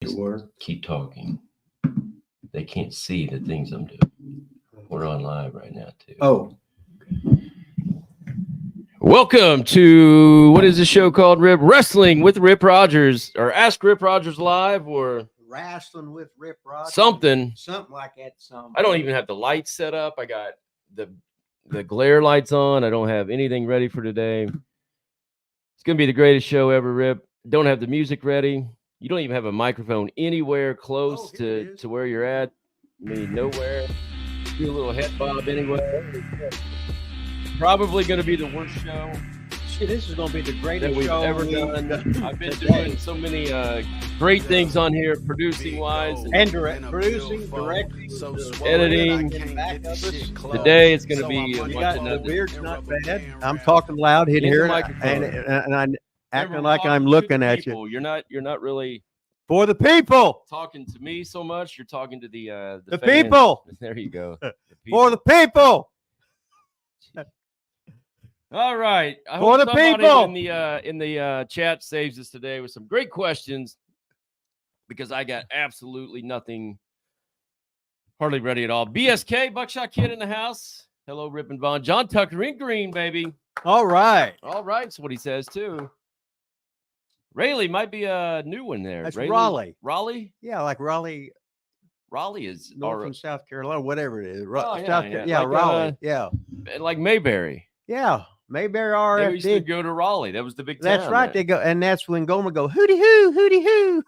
Keep talking. They can't see the things I'm doing. We're on live right now, too. Oh. Welcome to, what is this show called, Rip? Wrestling with Rip Rogers, or Ask Rip Rogers Live, or Wrestling with Rip Rogers. Something like that. I don't even have the lights set up. I got the glare lights on. I don't have anything ready for today. It's going to be the greatest show ever, Rip. Don't have the music ready. You don't even have a microphone anywhere close to where you're at. I mean, nowhere. Do a little head bob anywhere. Probably going to be the worst show. Shit, this is going to be the greatest that we've show ever done. I've been doing so many great things on here, producing wise, and producing, directing, editing. Today it's going to be the beard's not bad. I'm talking loud in here, and I'm acting like I'm looking at you. You're not really for the people talking to me so much. You're talking to the people. There you go. For the people. All right. I for hope the people in the chat saves us today with some great questions, because I got absolutely nothing hardly ready at all. BSK, Buckshot Kid in the house. Hello, Rip and Vaughn. John Tucker in green, baby. All right. That's what he says too. Raleigh might be a new one there. That's Raleigh. Raleigh? Yeah, like Raleigh. Raleigh is North and South Carolina, whatever it is. Yeah, Raleigh. Yeah. Like Mayberry. Yeah. Mayberry RFD. They used to go to Raleigh. That was the big town. That's right. They go, and that's when Goma go, hooty hoo, hooty hoo.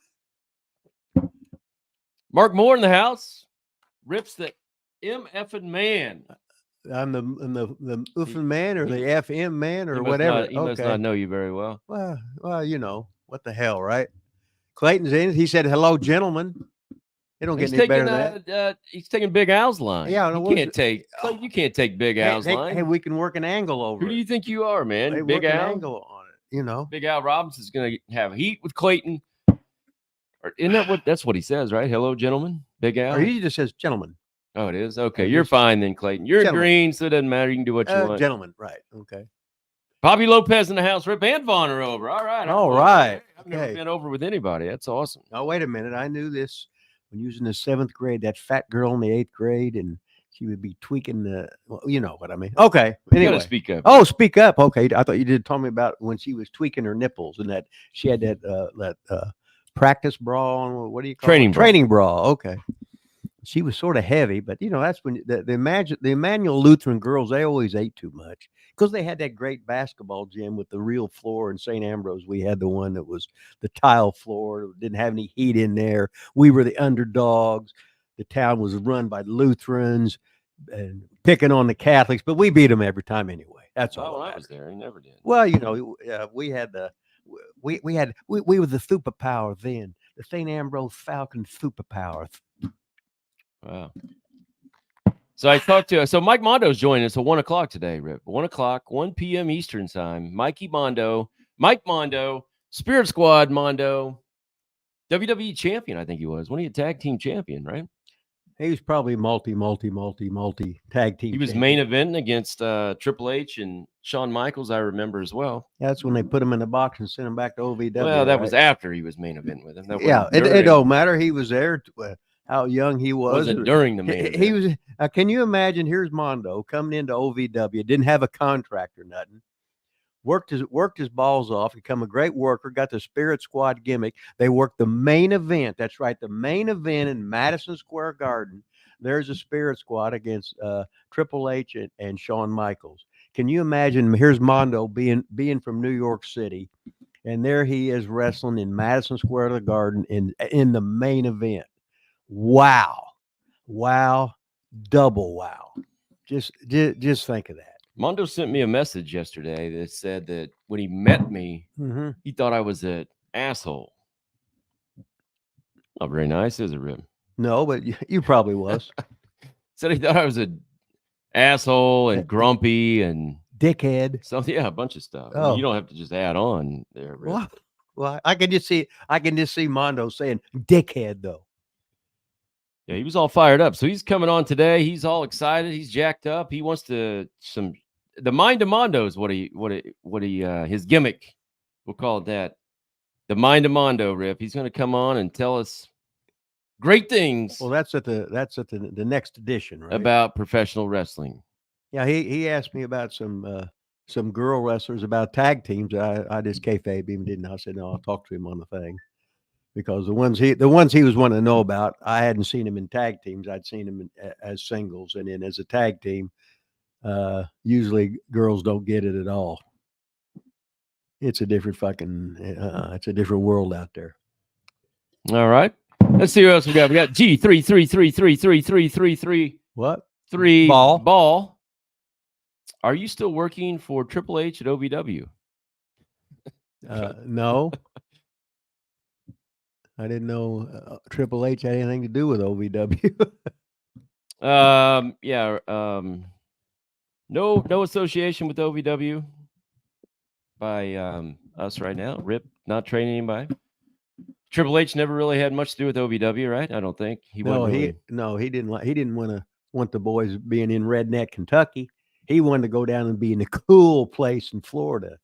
Mark Moore in the house. Rips the MFing man. I'm the uffing man, or the FM man, or whatever. He must not know you very well. Well, you know, what the hell, right? Clayton's in. He said, hello, gentlemen. They don't get any better than that. He's taking Big Al's line. Yeah, you can't take Big Al's line. Hey, we can work an angle over. Who do you think you are, man? Hey, Big Al. An angle on it, you know. Big Al Robinson's going to have heat with Clayton. Or isn't that that's what he says, right? Hello, gentlemen. Big Al. Or he just says gentlemen. Oh, it is? Okay, you're fine then, Clayton. You're in green, so it doesn't matter. You can do what you want. Gentlemen, right? Okay. Bobby Lopez in the house. Rip and Vaughn are over. All right. I've never been over with anybody. That's awesome. Oh, wait a minute. I knew this. When you was in the 7th grade, that fat girl in the 8th grade, and she would be tweaking you know what I mean. Okay. Anyway. You gotta speak up. Oh, speak up. Okay. I thought you did tell me about when she was tweaking her nipples, and that she had that practice bra on. What do you call it? Training bra. Okay. She was sort of heavy, but you know, that's when the Emmanuel Lutheran girls, they always ate too much, because they had that great basketball gym with the real floor. In St. Ambrose, we had the one that was the tile floor, didn't have any heat in there. We were the underdogs. The town was run by Lutherans and picking on the Catholics, but we beat them every time anyway. That's all. Well, I was there. He never did. Well, you know, we were the superpower then, the St. Ambrose Falcon superpower. Wow. So Mike Mondo's joining us at 1:00 today, Rip. 1:00, 1 p.m. Eastern time. Mike Mondo, Spirit Squad Mondo, WWE champion, I think he was. When he a tag team champion, right? He was probably multi tag team. He was main eventing against Triple H and Shawn Michaels, I remember as well. That's when they put him in the box and sent him back to OVW. Well, that was after he was main event with him. It don't matter. He was there. How young he was. Was it during the main event? He was. Can you imagine? Here's Mondo coming into OVW. Didn't have a contract or nothing. Worked his balls off. Become a great worker. Got the Spirit Squad gimmick. They worked the main event. That's right, the main event in Madison Square Garden. There's a Spirit Squad against Triple H and Shawn Michaels. Can you imagine? Here's Mondo being from New York City, and there he is wrestling in Madison Square Garden in the main event. Wow. Double wow. Just think of that. Mondo sent me a message yesterday that said that when he met me, he thought I was an asshole. Not very nice, is it, Rip? No, but you probably was. Said he thought I was an asshole and grumpy and dickhead. Something, yeah, a bunch of stuff. Oh. I mean, you don't have to just add on there, Rip. Well, I can just see Mondo saying dickhead though. Yeah, he was all fired up. So he's coming on today. He's all excited. He's jacked up. He wants the mind of Mondo is what he his gimmick. We'll call it that. the mind of Mondo, Rip. He's going to come on and tell us great things. Well, that's at the next edition, right? About professional wrestling. Yeah, he asked me about some girl wrestlers, about tag teams. I just kayfabe him, didn't I? Said no, I'll talk to him on the thing, because the ones he was wanting to know about, I hadn't seen him in tag teams. I'd seen him as singles, and then as a tag team, usually girls don't get it at all. It's a different it's a different world out there. All right. Let's see what else we got. We got G333333333. What? 3 ball. Are you still working for Triple H at OVW? No. I didn't know Triple H had anything to do with OVW. Yeah. No association with OVW by us right now. Rip, not training anybody. Triple H never really had much to do with OVW, right? I don't think he didn't want the boys being in redneck Kentucky. He wanted to go down and be in a cool place in Florida,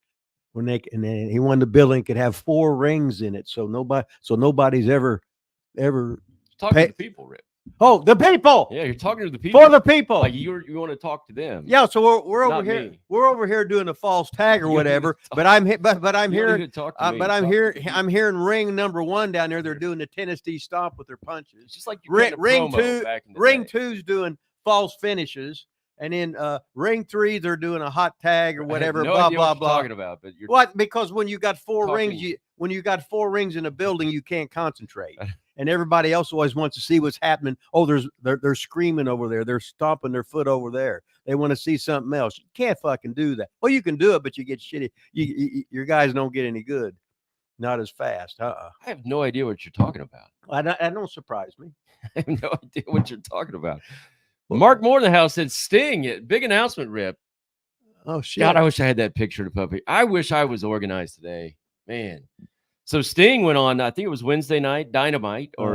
and then he wanted the building could have 4 rings in it, so nobody's ever talking to people, Rip. Oh, the people! Yeah, you're talking to the people. For the people. Like you want to talk to them. Yeah, so we're over here. Me. We're over here doing a false tag or whatever. But I'm hearing. I'm hearing ring number 1 down there. They're doing the Tennessee stomp with their punches. It's just like ring 2. Ring 2's doing false finishes, and then ring 3 they're doing a hot tag or whatever. No blah idea blah what blah. You're talking about, but you're what? Because when you got 4 rings, when you got 4 rings in a building, you can't concentrate. And everybody else always wants to see what's happening. Oh, they're screaming over there. They're stomping their foot over there. They want to see something else. You can't fucking do that. Well, you can do it, but you get shitty. Your guys don't get any good. Not as fast. I have no idea what you're talking about. That don't surprise me. I have no idea what you're talking about. Mark Moore said Sting. Big announcement, Rip. Oh, shit. God, I wish I had that picture to puppy. I wish I was organized today. Man. So Sting went on, I think it was Wednesday night, Dynamite, or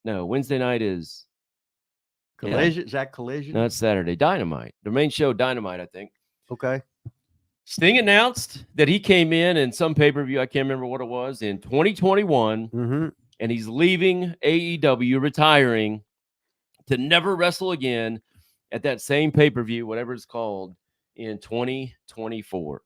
Wednesday night is Collision. Is that Collision? No, it's Saturday. Dynamite. The main show, Dynamite, I think. Okay. Sting announced that he came in some pay-per-view, I can't remember what it was, in 2021, and he's leaving AEW, retiring to never wrestle again at that same pay-per-view, whatever it's called, in 2024.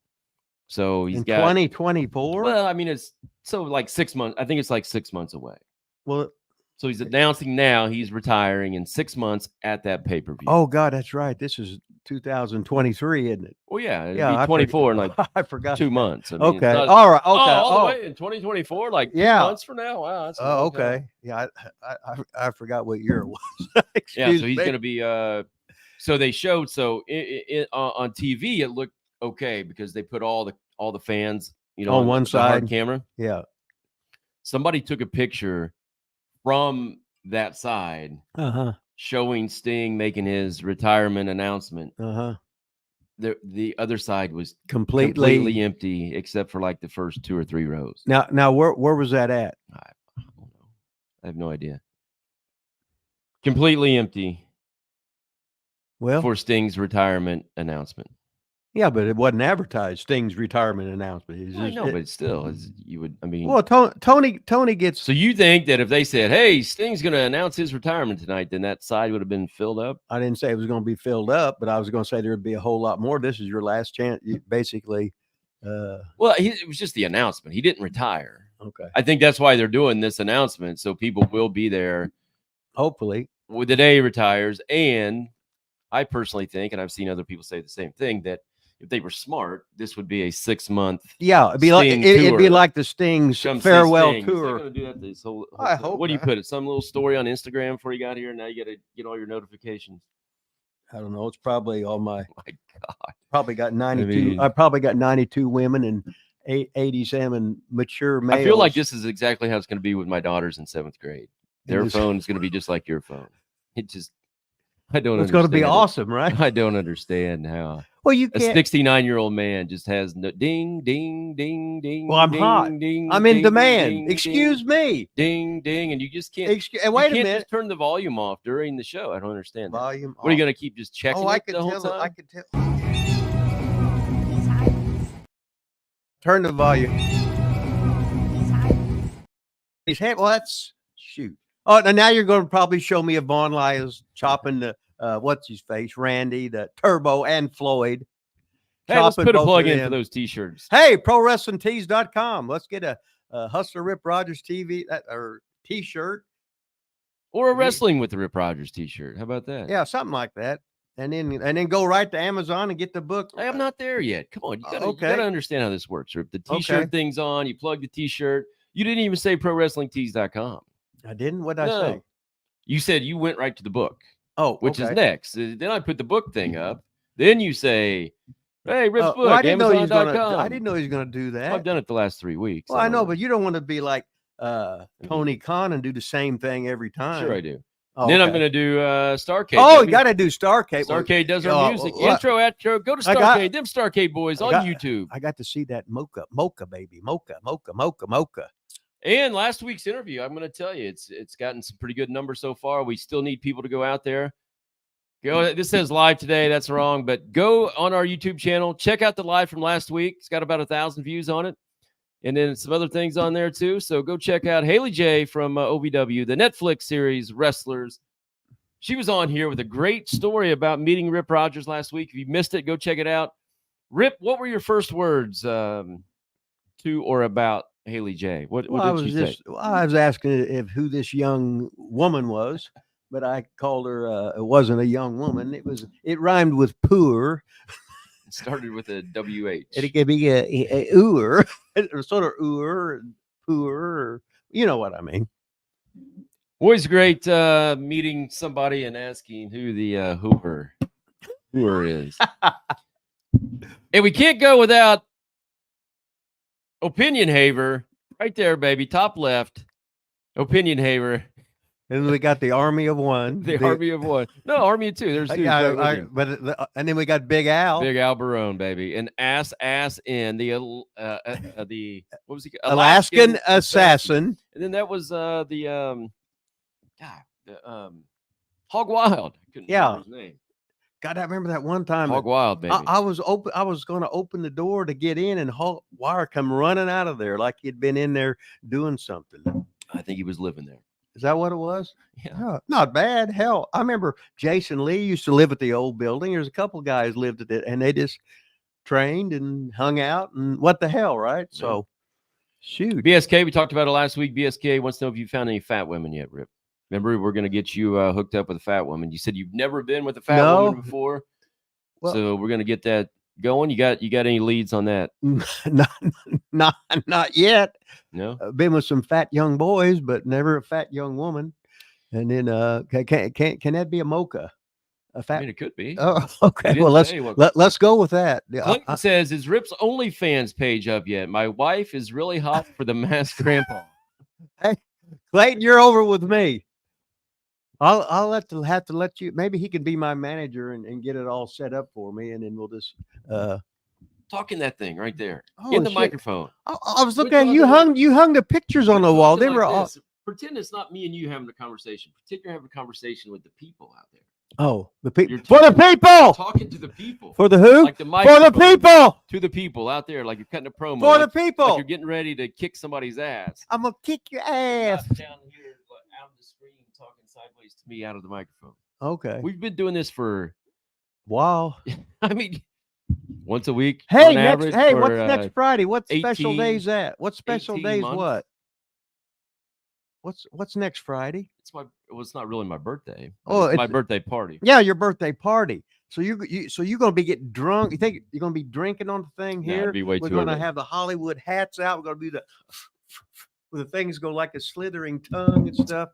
So he's got 2024. Well, I mean, it's like 6 months. I think it's like 6 months away. Well, so he's announcing now he's retiring in 6 months at that pay-per-view. Oh God, that's right. This is 2023, isn't it? Well, yeah, it'd be 24 in like I forgot 2 months. I mean, okay, all right, okay, all the way in 2024, like 2 months from now. Wow. That's okay. Time. Yeah, I forgot what year it was. Yeah, so he's going to be. So they showed on TV it looked okay because they put all the fans, on one side camera. Yeah. Somebody took a picture from that side, showing Sting making his retirement announcement. The other side was completely empty except for like the first 2 or 3 rows. Now where was that at? I don't know. I have no idea. Completely empty. Well, for Sting's retirement announcement. Yeah, but it wasn't advertised. Sting's retirement announcement. I know, but still, you would. I mean, well, Tony gets. So you think that if they said, "Hey, Sting's going to announce his retirement tonight," then that side would have been filled up? I didn't say it was going to be filled up, but I was going to say there would be a whole lot more. This is your last chance, basically. Well, it was just the announcement. He didn't retire. Okay. I think that's why they're doing this announcement, so people will be there. Hopefully, with the day he retires, and I personally think, and I've seen other people say the same thing, that if they were smart, this would be a 6 month. Yeah, it'd be like the Sting's farewell tour. Gonna do that this whole I hope. What do you put it? Some little story on Instagram before you got here. Now you got to get all your notifications. I don't know. It's probably all my. Oh my God. Probably got 92. I probably got 92 women and 87 mature males. I feel like this is exactly how it's going to be with my daughters in 7th grade. Their phone is going to be just like your phone. I don't. It's going to be awesome, right? I don't understand how. Well, you can't. A 69-year-old man just has no ding, ding, ding, ding. Well, I'm ding, hot. Ding, I'm in ding, demand. Ding, excuse me. Ding, ding, and you just can't. Wait a minute. Just turn the volume off during the show. I don't understand. Volume. What are you going to keep just checking? I could tell. I could tell. Turn the volume. his head. Well, that's shoot. Oh, and now you're going to probably show me if Von Lila's chopping the what's his face, Randy, the Turbo, and Floyd. Hey, let's put a plug in for those T-shirts. Hey, ProWrestlingTees.com. Let's get a Hustler Rip Rogers TV or T-shirt, or a Wrestling with the Rip Rogers T-shirt. How about that? Yeah, something like that. And then go right to Amazon and get the book. Hey, I'm not there yet. Come on, you gotta understand how this works, Rip. The T-shirt thing's on. You plug the T-shirt. You didn't even say ProWrestlingTees.com. I didn't. What did I say? You said you went right to the book. Oh, which is next. Then I put the book thing up. Then you say, "Hey, Rip's book." Well, I didn't know he was going to do that. Well, I've done it the last 3 weeks. Well, I know, but you don't want to be like Tony Khan and do the same thing every time. Sure, I do. Then I'm going to do Starcade. Oh, you got to do Starcade. Starcade does our music. Intro, outro. Go to Starcade. Them Starcade boys on YouTube. I got to see that Mocha, baby. Mocha. And last week's interview, I'm going to tell you, it's gotten some pretty good numbers so far. We still need people to go out there. This says live today. That's wrong. But go on our YouTube channel. Check out the live from last week. It's got about 1,000 views on it. And then some other things on there, too. So go check out Haley J from OVW, the Netflix series Wrestlers. She was on here with a great story about meeting Rip Rogers last week. If you missed it, go check it out. Rip, what were your first words to or about Haley J? What did she say? I was asking who this young woman was, but I called her, it wasn't a young woman. It rhymed with poor. It started with a WH. It could be a ooer, sort of ooer, poor, you know what I mean. Always great meeting somebody and asking who the hooer is. And we can't go without Opinion Haver. Right there, baby. Top left. Opinion Haver. And we got the Army of One. The Army of One. No, Army of Two. There's two. And then we got Big Al. Big Al Barone, baby. And ass in the what was he? Alaskan Assassin. And then that was Hog Wild. I couldn't remember his name. God, I remember that one time. Hog Wild, baby. I was going to open the door to get in, and Hog Wild come running out of there like he'd been in there doing something. I think he was living there. Is that what it was? Yeah. Oh, not bad. Hell, I remember Jason Lee used to live at the old building. There's a couple guys lived at it, and they just trained and hung out, and what the hell, right? Yeah. So, shoot. BSK, we talked about it last week. BSK wants to know if you found any fat women yet, Rip. Remember, we're going to get you hooked up with a fat woman. You said you've never been with a fat woman before. Well, so we're going to get that going. You got any leads on that? Not yet. No. Been with some fat young boys, but never a fat young woman. And then can that be a mocha? A fat? I mean, it could be. Oh, okay. Well, let's go with that. Clinton says, "Is Rip's OnlyFans page up yet? My wife is really hot for the masked grandpa." Hey, Clayton, you're over with me. I'll have to let you. Maybe he can be my manager and get it all set up for me, and then we'll just talking that thing right there in the microphone. I was looking at you hung the pictures on the wall. They were all. Pretend it's not me and you having a conversation. Pretend you're having a conversation with the people out there. Oh, the people for the people. Talking to the people. For the who? Like the for the people. To the people out there, like you're cutting a promo. For the people. Like you're getting ready to kick somebody's ass. I'm gonna kick your ass. Down here, out of the screen, talking sideways to me out of the microphone. Okay. We've been doing this for. Wow. I mean, once a week. Hey, what's next Friday? What special day is that? What special day is what? What's next Friday? It's not really my birthday. Oh, it's my birthday party. Yeah, your birthday party. So you're gonna be getting drunk. You think you're gonna be drinking on the thing here? It'd be way We're too gonna early. have the Hollywood hats out. We're gonna do the things go like a slithering tongue and stuff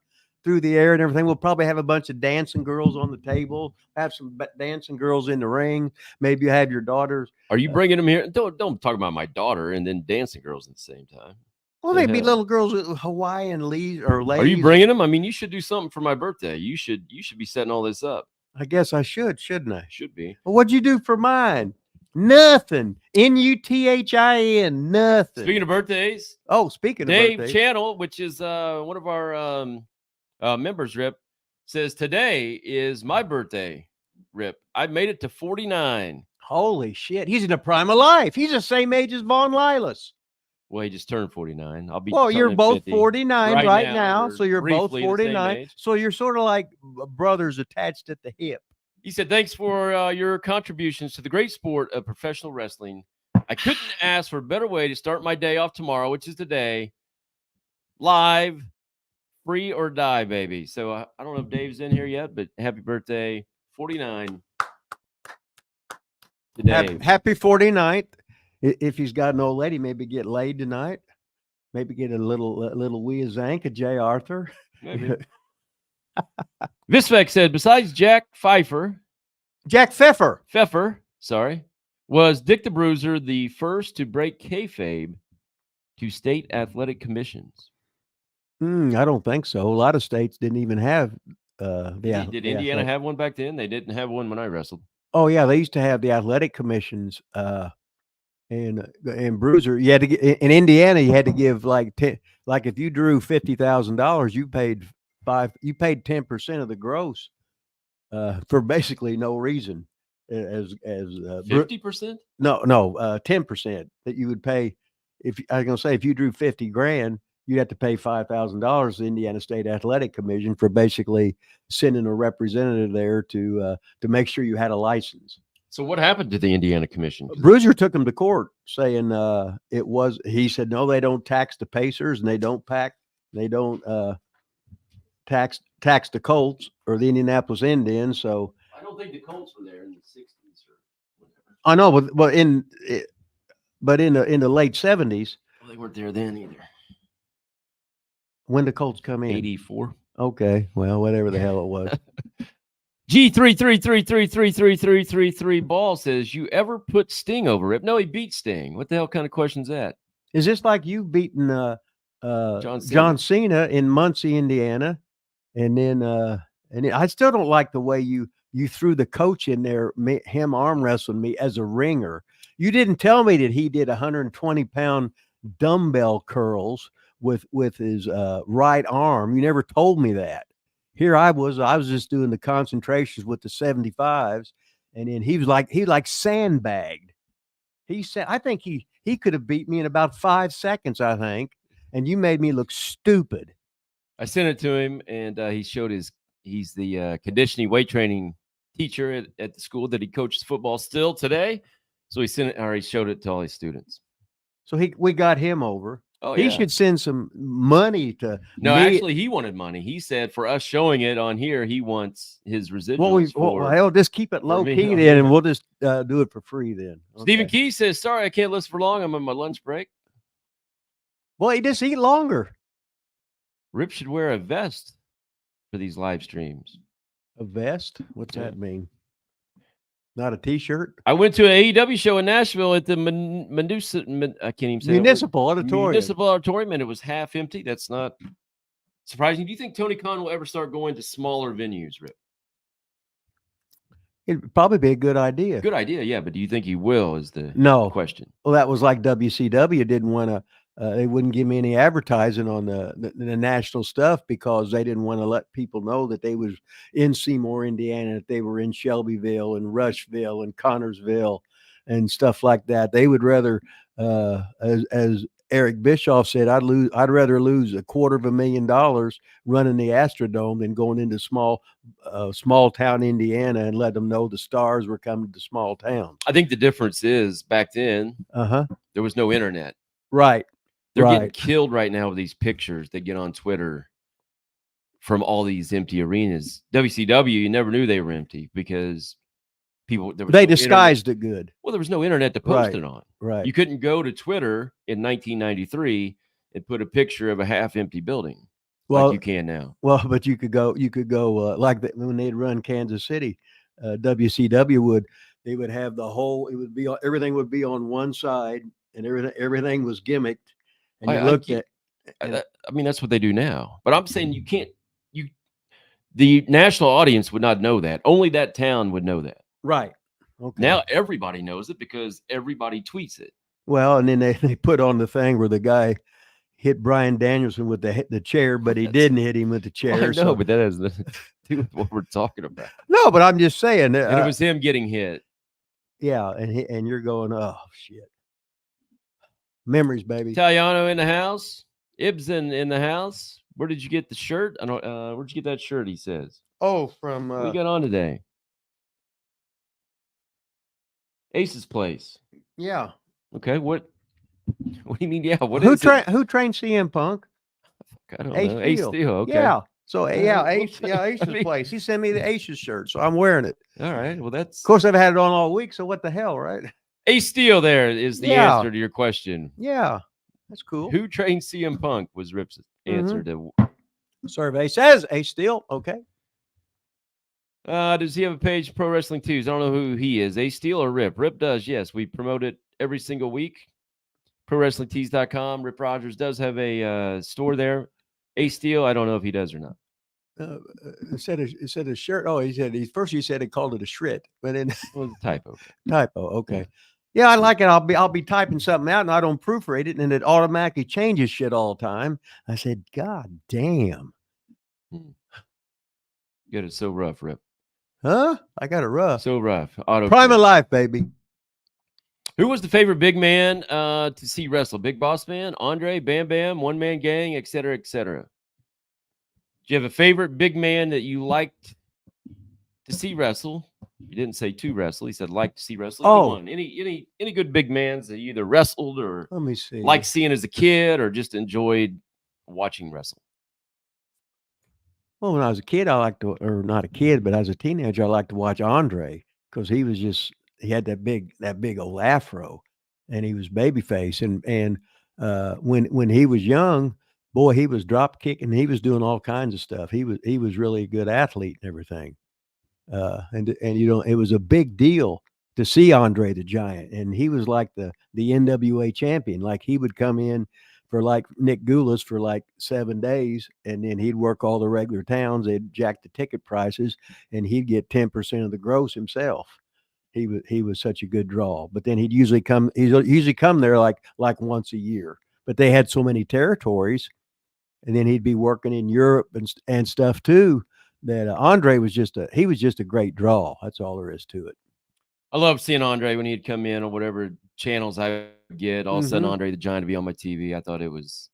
through the air and everything. We'll probably have a bunch of dancing girls on the table. Have some dancing girls in the ring. Maybe you have your daughters. Are you bringing them here? Don't talk about my daughter and then dancing girls at the same time. Well, they'd be little girls with Hawaiian ladies. Are you bringing them? I mean, you should do something for my birthday. You should be setting all this up. I guess I shouldn't I? Should be. Well, what'd you do for mine? Nothing. NUTHIN. Nothing. Speaking of birthdays. Oh, speaking of Dave birthdays. Channel, which is one of our members, Rip, says today is my birthday, Rip. I made it to 49. Holy shit. He's in the prime of life. He's the same age as Von Lilas. Well, he just turned 49. I'll be. Well, you're turning both 50 49 right now, we're so you're both briefly the same 49. age. So you're sort of like brothers attached at the hip. He said, "Thanks for your contributions to the great sport of professional wrestling. I couldn't ask for a better way to start my day off tomorrow, which is today. Live, free or die, baby." So I don't know if Dave's in here yet, but happy birthday, 49. Today. Happy 49th. If he's got an old lady, maybe get laid tonight. Maybe get a little wee zank of Jay Arthur. Maybe. Visvek said, besides Jack Pfeffer, was Dick the Bruiser the first to break kayfabe to state athletic commissions? I don't think so. A lot of states didn't even have Did Indiana have one back then? They didn't have one when I wrestled. Oh yeah, they used to have the athletic commissions. And Bruiser, you had to get, in Indiana, you had to give like if you drew $50,000, you paid 10% of the gross for basically no reason. As 50%? No, 10% that you would pay. If I was gonna say, if you drew 50 grand, you'd have to pay $5,000 to the Indiana State Athletic Commission for basically sending a representative there to make sure you had a license. So what happened to the Indiana Commission? Bruiser took him to court saying he said, no, they don't tax the Pacers and they don't tax the Colts or the Indianapolis Indians. So I don't think the Colts were there in the 60s or whatever. I know, but in the late 70s. Well, they weren't there then either. When the Colts come in? 84. Okay, well, whatever the hell it was. G333333333 ball says, you ever put Sting over, Rip? No, he beat Sting. What the hell kind of question is that? Is this like you beating John Cena in Muncie, Indiana? And then I still don't like the way you threw the coach in there, him arm wrestling me as a ringer. You didn't tell me that he did 120-pound dumbbell curls with his right arm. You never told me that. Here I was just doing the concentrations with the 75s, and then he like sandbagged. He said, I think he could have beat me in about 5 seconds, I think, and you made me look stupid. I sent it to him, and he showed he's the conditioning weight training teacher at the school that he coaches football still today. So he showed it to all his students. So we got him over. Oh, he should send some money to. No, actually, he wanted money. He said for us showing it on here, he wants his residuals. Well, just keep it low key then, and we'll just do it for free then. Okay. Stephen Key says, "Sorry, I can't listen for long. I'm on my lunch break." Well, he just eat longer. Rip should wear a vest for these live streams. A vest? What's that mean? Not a T-shirt? I went to an AEW show in Nashville at the I can't even say Municipal Auditorium. Municipal Auditorium, and it was half empty. That's not surprising. Do you think Tony Khan will ever start going to smaller venues, Rip? It'd probably be a good idea. Good idea, yeah. But do you think he will? Is the question? Well, that was like WCW didn't want to. They wouldn't give me any advertising on the national stuff because they didn't want to let people know that they was in Seymour, Indiana, that they were in Shelbyville and Rushville and Connorsville and stuff like that. They would rather, as Eric Bischoff said, I'd rather lose $250,000 running the Astrodome than going into small town Indiana and let them know the stars were coming to small towns. I think the difference is back then, there was no internet. Right. They're getting killed right now with these pictures that get on Twitter from all these empty arenas. WCW, you never knew they were empty because they disguised it good. Well, there was no internet to post it on. Right. You couldn't go to Twitter in 1993 and put a picture of a half-empty building like you can now. Well, but you could go like that when they'd run Kansas City. WCW they would have everything would be on one side and everything was gimmicked. And I mean, that's what they do now. But I'm saying the national audience would not know that. Only that town would know that. Right. Okay. Now everybody knows it because everybody tweets it. Well, and then they put on the thing where the guy hit Bryan Danielson with the chair, but he didn't hit him with the chair. No, but that has nothing to do with what we're talking about. No, but I'm just saying. And it was him getting hit. Yeah, and you're going, oh, shit. Memories, baby. Italiano in the house. Ibsen in the house. Where did you get the shirt? I don't. Where'd you get that shirt? He says. Oh, from What you got on today? Ace's place. Yeah. Okay. What? What do you mean? Yeah. What is it? Who trained CM Punk? I don't know. Ace Steel. Okay. Yeah. So Ace's place. He sent me the Ace's shirt, so I'm wearing it. All right. Well, that's. Of course, I've had it on all week. So what the hell, right? Ace Steel. There is the answer to your question. Yeah, that's cool. Who trained CM Punk was Rip's answer to. Survey says Ace Steel. Okay. Does he have a page, Pro Wrestling Tees? I don't know who he is. Ace Steel or Rip? Rip does. Yes, we promote it every single week. ProWrestlingTees.com. Rip Rogers does have a store there. Ace Steel, I don't know if he does or not. It said a shirt. Oh, he said he said he called it a shrit, but then well, it's a typo. Typo. Okay. Yeah, I like it. I'll be typing something out and I don't proofread it, and it automatically changes shit all the time. I said, God damn. Get it so rough, Rip. Huh? I got it rough. So rough. Auto Prime of life, baby. Who was the favorite big man to see wrestle? Big Boss Man, Andre, Bam Bam, One Man Gang, etc., etc. Do you have a favorite big man that you liked to see wrestle? You didn't say to wrestle. He said like to see wrestle. Oh, any good big mans that you either wrestled or let me see, like seeing as a kid or just enjoyed watching wrestle? Well, when I was a kid, I liked to, or not a kid, but as a teenager, I liked to watch Andre because he had that big old afro, and he was babyface, and when he was young, boy, he was drop kicking, he was doing all kinds of stuff. He was really a good athlete and everything, and it was a big deal to see Andre the Giant, and he was like the NWA champion. Like he would come in for like Nick Goulas for like 7 days, and then he'd work all the regular towns. They'd jack the ticket prices, and he'd get 10% of the gross himself. He was such a good draw. But then he'd usually come there like once a year. But they had so many territories, and then he'd be working in Europe and stuff too. That Andre was just a great draw. That's all there is to it. I love seeing Andre when he'd come in on whatever channels I would get. All of a sudden, Andre the Giant to be on my TV. I thought it was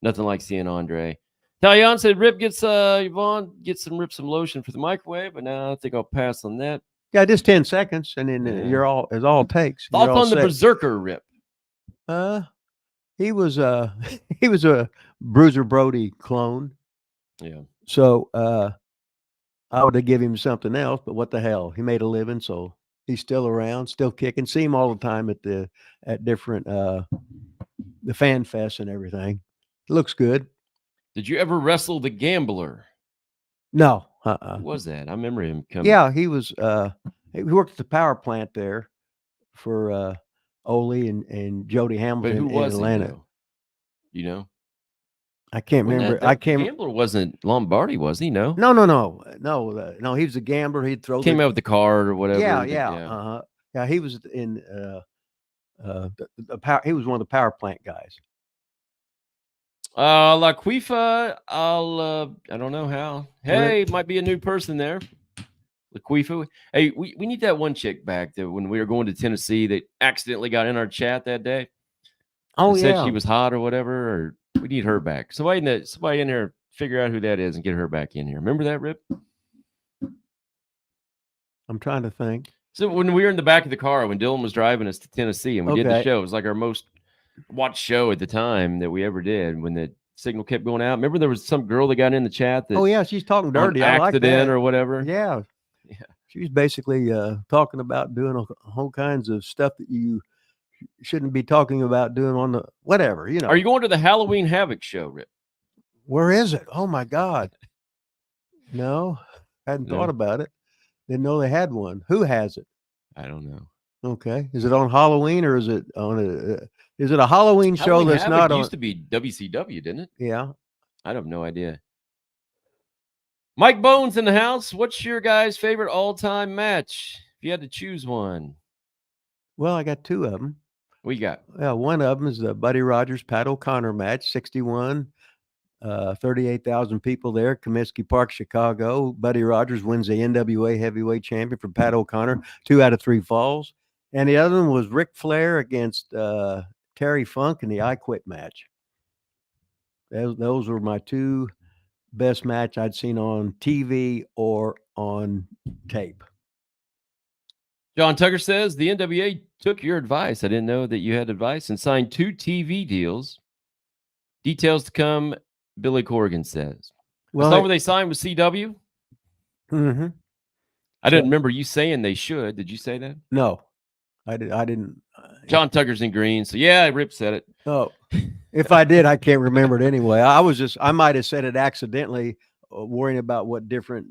nothing like seeing Andre. Talion said, Rip gets Yvonne, get some lotion for the microwave, but now I think I'll pass on that. Yeah, just 10 seconds, and then you're all it takes. Thoughts on the Berserker, Rip? He was a Bruiser Brody clone. Yeah. So I would have given him something else, but what the hell? He made a living, so he's still around, still kicking. See him all the time at different the fan fests and everything. It looks good. Did you ever wrestle the Gambler? No. Who was that? I remember him coming. Yeah, he was. He worked at the power plant there for Ole and Jody Hamilton. But who was in Atlanta? He, you know, I can't remember. I can't. Gambler wasn't Lombardi, was he? No. No. He was a gambler. He'd throw. Came out with the card or whatever. Yeah. Yeah. He was in the power. He was one of the power plant guys. La Quifa, I don't know how. Hey, might be a new person there. La Quifa. Hey, we need that one chick back that when we were going to Tennessee that accidentally got in our chat that day. Oh, said she was hot or whatever, or we need her back. Somebody in there figure out who that is and get her back in here. Remember that, Rip? I'm trying to think. So when we were in the back of the car, when Dylan was driving us to Tennessee and we did the show, it was like our most watched show at the time that we ever did when the signal kept going out. Remember there was some girl that got in the chat that she's talking dirty. I like that. Or whatever. Yeah. She was basically talking about doing a whole kinds of stuff that you shouldn't be talking about doing on the whatever, you know. Are you going to the Halloween Havoc show, Rip? Where is it? Oh my God. No, hadn't thought about it. Didn't know they had one. Who has it? I don't know. Okay. Is it on Halloween or is it on is it a Halloween show Halloween that's Havoc not on? Used to be WCW, didn't it? Yeah. I have no idea. Mike Bones in the house. What's your guys' favorite all-time match? If you had to choose one. Well, I got two of them. What you got? One of them is the Buddy Rogers Pat O'Connor match, 61. 38,000 people there, Comiskey Park, Chicago. Buddy Rogers wins the NWA heavyweight champion for Pat O'Connor, 2 out of 3 falls. And the other one was Ric Flair against Terry Funk and the I Quit match. Those were my two best match I'd seen on TV or on tape. John Tucker says the NWA took your advice. I didn't know that you had advice and signed 2 TV deals. Details to come, Billy Corrigan says. Well, that's not where they signed with CW? Mm-hmm. I didn't remember you saying they should. Did you say that? No, I didn't. John Tucker's in green, so yeah, Rip said it. Oh, if I did, I can't remember it anyway. I might have said it accidentally, worrying about what different.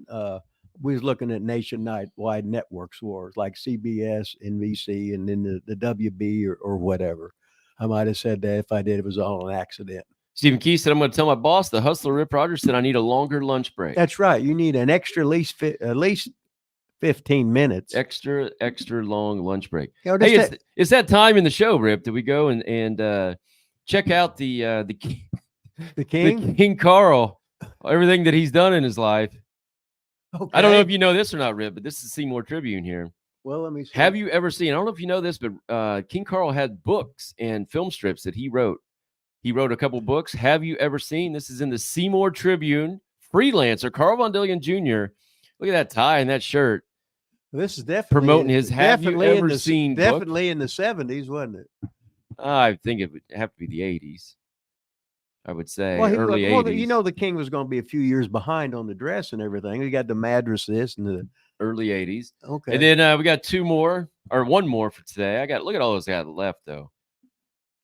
We was looking at nationwide networks wars like CBS, NBC, and then the WB or whatever. I might have said that. If I did, it was all an accident. Stephen Key said, I'm going to tell my boss, the hustler Rip Rogers, said I need a longer lunch break. That's right. You need an extra at least 15 minutes. Extra long lunch break. Hey, it's that time in the show, Rip, that we go and check out the King Carl, everything that he's done in his life. Okay. I don't know if you know this or not, Rip, but this is Seymour Tribune here. Well, let me see. Have you ever seen, I don't know if you know this, but King Carl had books and film strips that he wrote. He wrote a couple books. Have you ever seen? This is in the Seymour Tribune. Freelancer Carl Von Dillion Jr. Look at that tie and that shirt. This is definitely promoting his Have You Ever Seen book. Definitely in the 70s, wasn't it? I think it would have to be the 80s. I would say early 80s. Well, you know, the King was going to be a few years behind on the dress and everything. We got the Madras this and the early 80s. Okay. And then we got one more for today. Look at all those guys left though.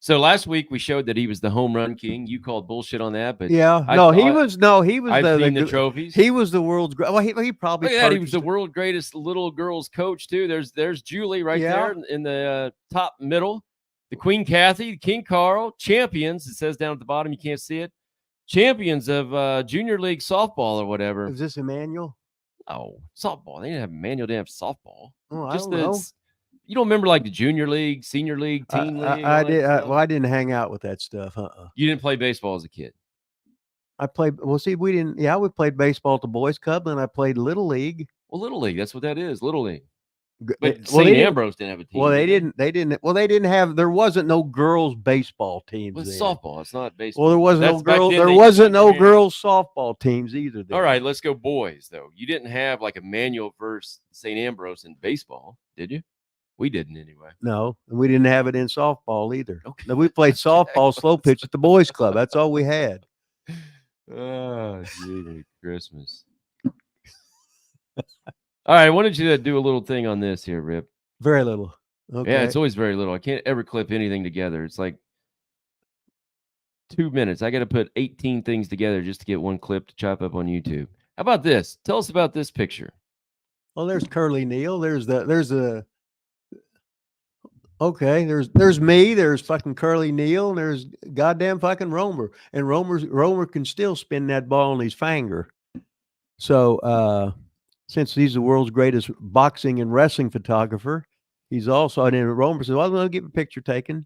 So last week we showed that he was the home run king. You called bullshit on that, but he was the trophies. He was the world's great. Well, he probably he was the world's greatest little girls coach too. There's Julie right there in the top middle. The Queen Kathy, King Carl, champions. It says down at the bottom, you can't see it. Champions of junior league softball or whatever. Is this Emmanuel? Oh, softball. They didn't have Emmanuel. They didn't have softball. Oh, I don't know. You don't remember like the junior league, senior league, teen league? I did. I didn't hang out with that stuff. You didn't play baseball as a kid? I played. Well, see, we didn't. Yeah, we played baseball at the boys' club, and I played little league. Well, little league. That's what that is. Little league. But St. Ambrose didn't have a team. Well, they didn't. Well, they didn't have. There wasn't no girls' baseball teams. Well, it's softball. It's not baseball. Well, there wasn't no girls. There wasn't no girls' softball teams either. All right, let's go boys though. You didn't have like Emmanuel versus St. Ambrose in baseball, did you? We didn't anyway. No, and we didn't have it in softball either. Okay. No, we played softball slow pitch at the boys' club. That's all we had. Oh, gee, Christmas. All right, I wanted you to do a little thing on this here, Rip. Very little. Okay. Yeah, it's always very little. I can't ever clip anything together. It's like 2 minutes. I got to put 18 things together just to get one clip to chop up on YouTube. How about this? Tell us about this picture. Well, there's Curly Neal. Okay, there's me, there's fucking Curly Neal, and there's goddamn fucking Romer. And Romer can still spin that ball on his finger. So since he's the world's greatest boxing and wrestling photographer, he's also, and then Romer says, well, I'm gonna get a picture taken.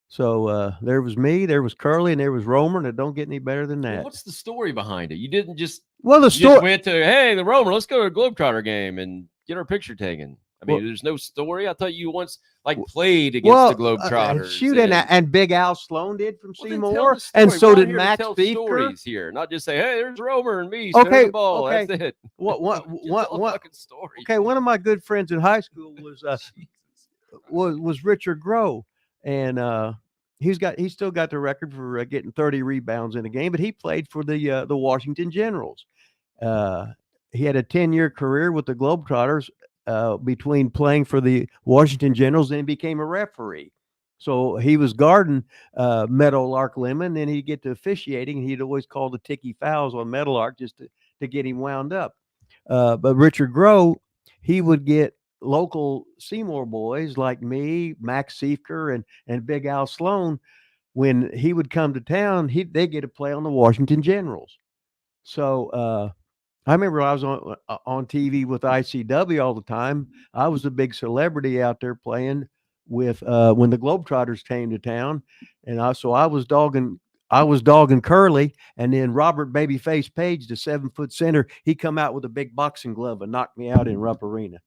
So there was me, there was Curly, and there was Romer, and it don't get any better than that. Well, what's the story behind it? You didn't just just went to, hey, the Romer, let's go to a Globetrotter game and get our picture taken. I mean, there's no story. I thought you once played against the Globetrotters. And Big Al Sloan did from Seymour, and so did Max Beaker. Here, not just say, "Hey, there's Romer and me." Okay, the ball. Okay. That's it. What story? Okay, one of my good friends in high school was Richard Grow, and he's still got the record for getting 30 rebounds in a game, but he played for the Washington Generals. He had a 10-year career with the Globetrotters. Between playing for the Washington Generals, and he became a referee. So he was guarding Meadowlark Lemon, and he'd get to officiating, and he'd always call the ticky fouls on Meadowlark just to get him wound up. But Richard Grow, he would get local Seymour boys like me, Max Seifker, and Big Al Sloan. When he would come to town, they get to play on the Washington Generals. So I remember I was on TV with ICW all the time. I was a big celebrity out there playing with when the Globetrotters came to town, and I was dogging Curly, and then Robert Babyface Page, the 7-foot center, he come out with a big boxing glove and knocked me out in Rupp Arena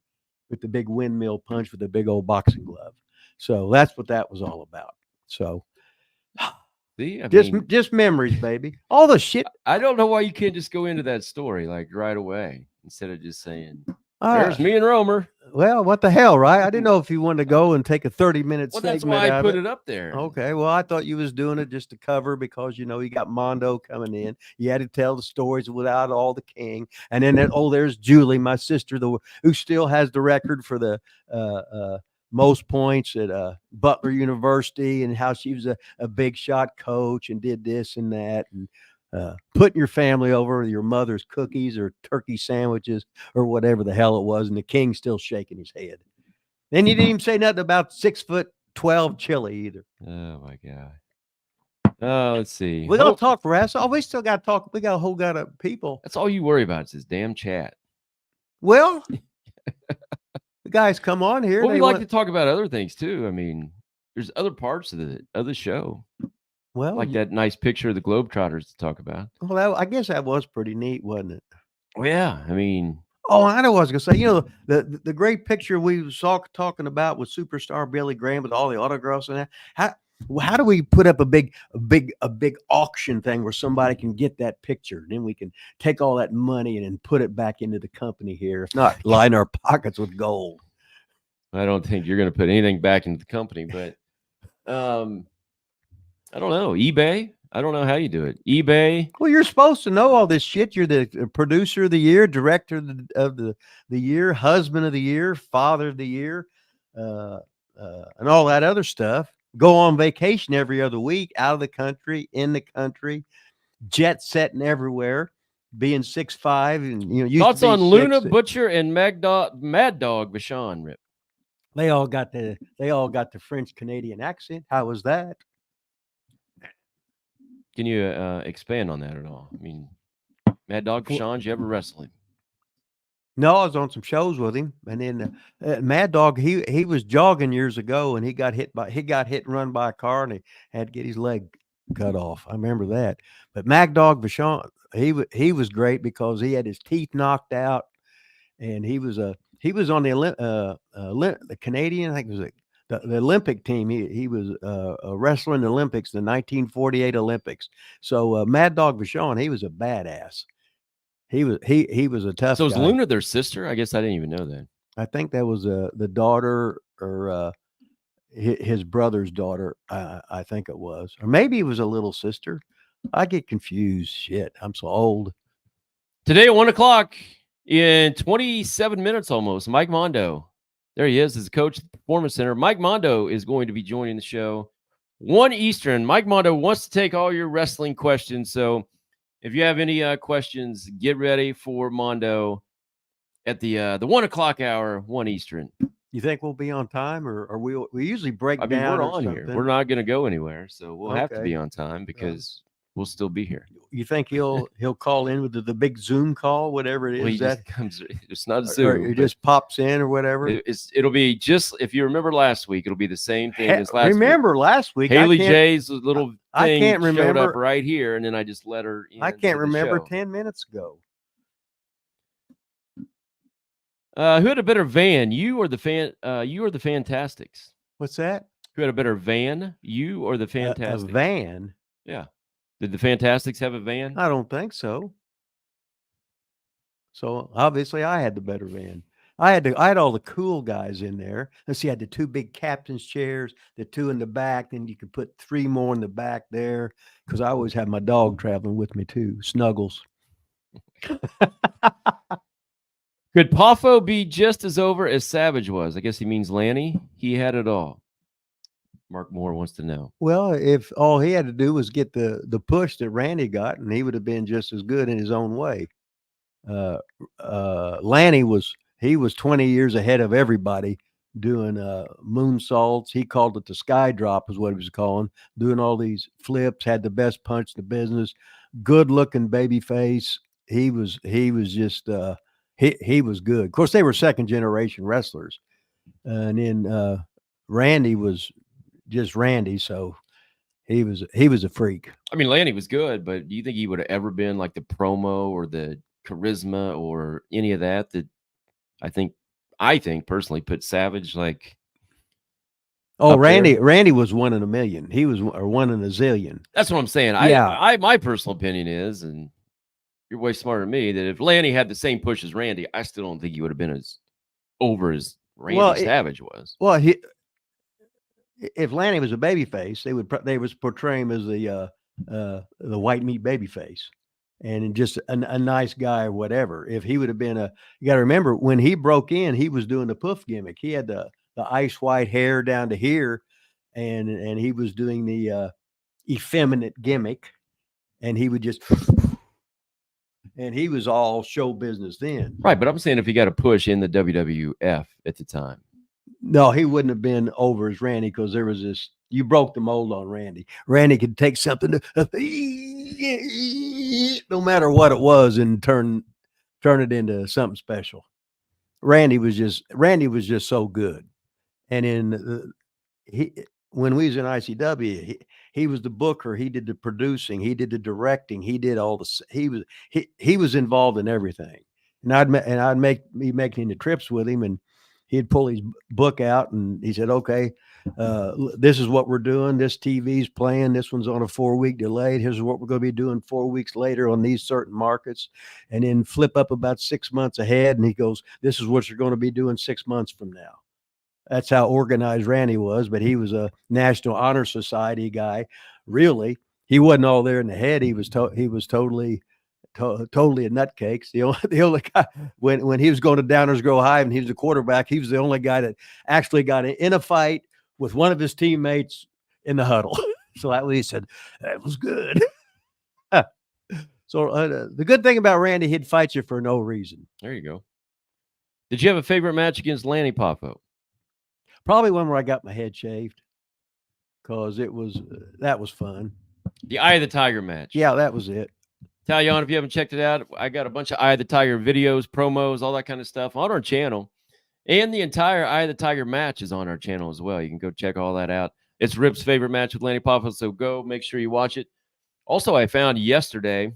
with the big windmill punch with the big old boxing glove. So that's what that was all about. So, see, just memories, baby. All the shit. I don't know why you can't just go into that story like right away instead of just saying, "There's me and Romer." Well, what the hell, right? I didn't know if you wanted to go and take a 30-minute Well, segment. that's why I put it up there. Okay. Well, I thought you was doing it just to cover because you got Mondo coming in. You had to tell the stories without all the king. And then there's Julie, my sister, who still has the record for the most points at Butler University, and how she was a big shot coach and did this and that, and putting your family over with your mother's cookies or turkey sandwiches or whatever the hell it was, and the king's still shaking his head. Then you didn't even say nothing about 6'12" chili either. Oh my god. Oh, let's see. We don't talk wrestling. Oh, we still got to talk. We got a whole lot of people. That's all you worry about is this damn chat. Well, the guys come on here. Well, we like to talk about other things too. I mean, there's other parts of the show. Well, like that nice picture of the Globetrotters to talk about. Well, I guess that was pretty neat, wasn't it? Well, yeah. I mean, I know what I was gonna say. The great picture we saw talking about with superstar Billy Graham with all the autographs and that. How do we put up a big auction thing where somebody can get that picture? Then we can take all that money and put it back into the company here. If not, line our pockets with gold. I don't think you're going to put anything back into the company, but I don't know. eBay? I don't know how you do it. eBay? Well, you're supposed to know all this shit. You're the producer of the year, director of the year, husband of the year, father of the year, and all that other stuff. Go on vacation every other week, out of the country, in the country, jet setting everywhere, being 6'5", and thoughts on Luna Butcher and Mad Dog Vachon, Rip? They all got the French Canadian accent. How was that? Can you expand on that at all? I mean, Mad Dog Vachon, did you ever wrestle him? No, I was on some shows with him, and then Mad Dog, he was jogging years ago, and he got hit and run by a car, and he had to get his leg cut off. I remember that. But Mad Dog Vachon, he was great because he had his teeth knocked out, and he was on the Canadian, I think it was the Olympic team. He was a wrestler in the Olympics, the 1948 Olympics. So Mad Dog Vachon, he was a badass. He was a tough. So is Luna their sister? I guess I didn't even know that. I think that was the daughter or his brother's daughter. I think it was, or maybe it was a little sister. I get confused. Shit, I'm so old. Today at 1:00 in 27 minutes almost, Mike Mondo. There he is as the coach at the Performance Center. Mike Mondo is going to be joining the show 1 Eastern. Mike Mondo wants to take all your wrestling questions. So if you have any questions, get ready for Mondo at the 1:00 hour, 1 Eastern. You think we'll be on time, or we usually break down? We're on here. We're not going to go anywhere, so we'll have to be on time because we'll still be here. You think he'll call in with the big Zoom call, whatever it is? It's not a Zoom. Or it just pops in or whatever. It'll be just, if you remember last week, it'll be the same thing as last week. Remember last week? Haley J's little thing I can't remember. Showed up right here, and then I just let her in. I can't remember 10 minutes ago. Who had a better van, you or the Fantastics? What's that? Who had a better van, you or the Fantastics? A van? Yeah. Did the Fantastics have a van? I don't think so. So obviously I had the better van. I had all the cool guys in there. Let's see, I had the 2 big captain's chairs, the 2 in the back. Then you could put 3 more in the back there because I always had my dog traveling with me too, Snuggles. Could Poffo be just as over as Savage was? I guess he means Lanny. He had it all. Mark Moore wants to know. Well, if all he had to do was get the push that Randy got, and he would have been just as good in his own way. Lanny was 20 years ahead of everybody doing moonsaults. He called it the sky drop is what he was calling, doing all these flips, had the best punch in the business, good looking baby face. He was just he was good. Of course, they were second generation wrestlers. And then Randy was just Randy, so he was a freak. I mean, Lanny was good, but do you think he would have ever been like the promo or the charisma or any of that I think personally put Savage like Oh, Randy was 1 in a million. He was or 1 in a zillion. That's what I'm saying. Yeah. My personal opinion is, and you're way smarter than me, that if Lanny had the same push as Randy, I still don't think he would have been as over as Randy Savage was. Well, if Lanny was a babyface, they was portray him as the white meat babyface, and just a nice guy or whatever. If he would have been you got to remember when he broke in, he was doing the poof gimmick. He had the ice white hair down to here, and he was doing the effeminate gimmick, and he would just. And he was all show business then. Right, but I'm saying if he got a push in the WWF at the time. No, he wouldn't have been over as Randy because there was this. You broke the mold on Randy. Randy could take something no matter what it was and turn it into something special. Randy was just so good. And when we was in ICW, he was the booker. He did the producing. He did the directing. He did all the. He was involved in everything. And I'd be making the trips with him, and he'd pull his book out, and he said, "Okay, this is what we're doing. This TV's playing. This one's on a 4-week delay. Here's what we're going to be doing 4 weeks later on these certain markets," and then flip up about 6 months ahead, and he goes, "This is what you're going to be doing 6 months from now." That's how organized Randy was, but he was a National Honor Society guy. Really, he wasn't all there in the head. He was totally a nutcase. The only guy when he was going to Downers Grove High and he was the quarterback, he was the only guy that actually got in a fight with one of his teammates in the huddle. So that way he said, that was good. So the good thing about Randy, he'd fight you for no reason. There you go. Did you have a favorite match against Lanny Poffo? Probably one where I got my head shaved, because that was fun. The Eye of the Tiger match. Yeah, that was it. Tell you on, if you haven't checked it out, I got a bunch of Eye of the Tiger videos, promos, all that kind of stuff on our channel. And the entire Eye of the Tiger match is on our channel as well. You can go check all that out. It's Rip's favorite match with Lanny Poffo, so go make sure you watch it. Also, I found yesterday,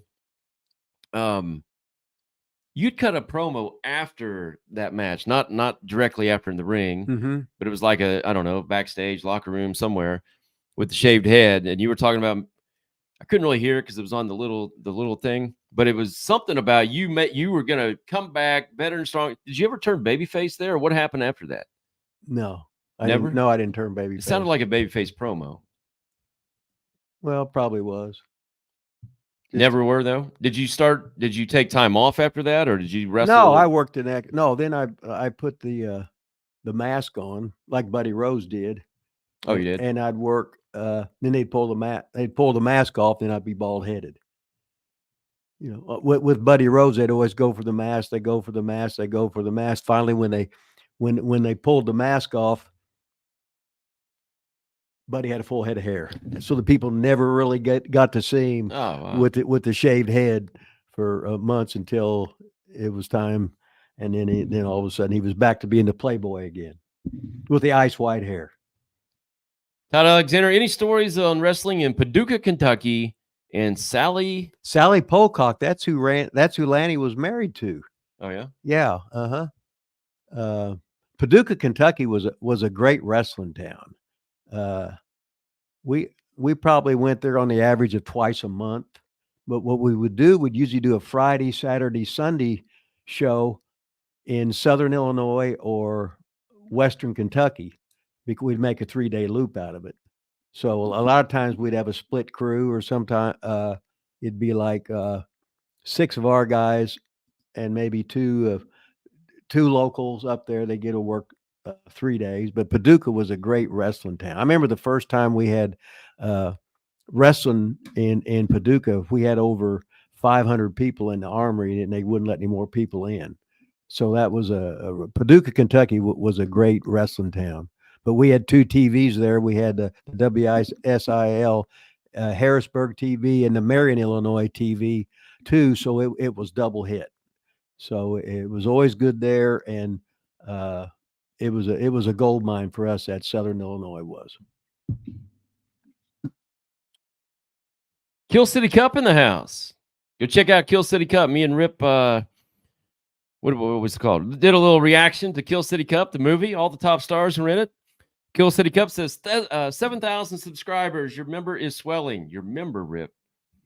you'd cut a promo after that match, not directly after in the ring, but it was like I don't know, backstage, locker room somewhere with the shaved head. And you were talking about, I couldn't really hear it because it was on the little thing, but it was something about you were going to come back better and strong. Did you ever turn babyface there, or what happened after that? No. Never? No, I didn't turn babyface. It sounded like a babyface promo. Well, probably was. Never were, though? Did you take time off after that, or did you wrestle? No, I worked in that. No, then I put the mask on like Buddy Rose did. Oh, you did? And I'd work. Then they'd pull the mask off, then I'd be bald headed. You know, with Buddy Rose, they'd always go for the mask. They go for the mask. They go for the mask. Finally, when they pulled the mask off, Buddy had a full head of hair, so the people never really got to see him with the shaved head for months until it was time, and then all of a sudden he was back to being the Playboy again with the ice white hair. Todd Alexander, any stories on wrestling in Paducah, Kentucky, and Sally Pocock? That's who Lanny was married to. Oh yeah, yeah, Paducah, Kentucky was a great wrestling town. We probably went there on the average of twice a month, but what we would do, we'd usually do a Friday, Saturday, Sunday show in Southern Illinois or Western Kentucky, because we'd make a 3-day loop out of it. So a lot of times we'd have a split crew, or sometimes it'd be like 6 of our guys and maybe 2 locals up there. They get to work 3 days. But Paducah was a great wrestling town. I remember the first time we had wrestling in Paducah, we had over 500 people in the Armory, and they wouldn't let any more people in. So that was Paducah, Kentucky was a great wrestling town. But we had 2 TVs there. We had the WISIL Harrisburg TV and the Marion, Illinois TV too. So it was double hit. So it was always good there, and it was a gold mine for us. That Southern Illinois was. Kill City Cup in the house. Go check out Kill City Cup. Me and Rip, what was it called? Did a little reaction to Kill City Cup, the movie. All the top stars were in it. Kill City Cup says 7,000 subscribers. Your member is swelling. Your member, Rip.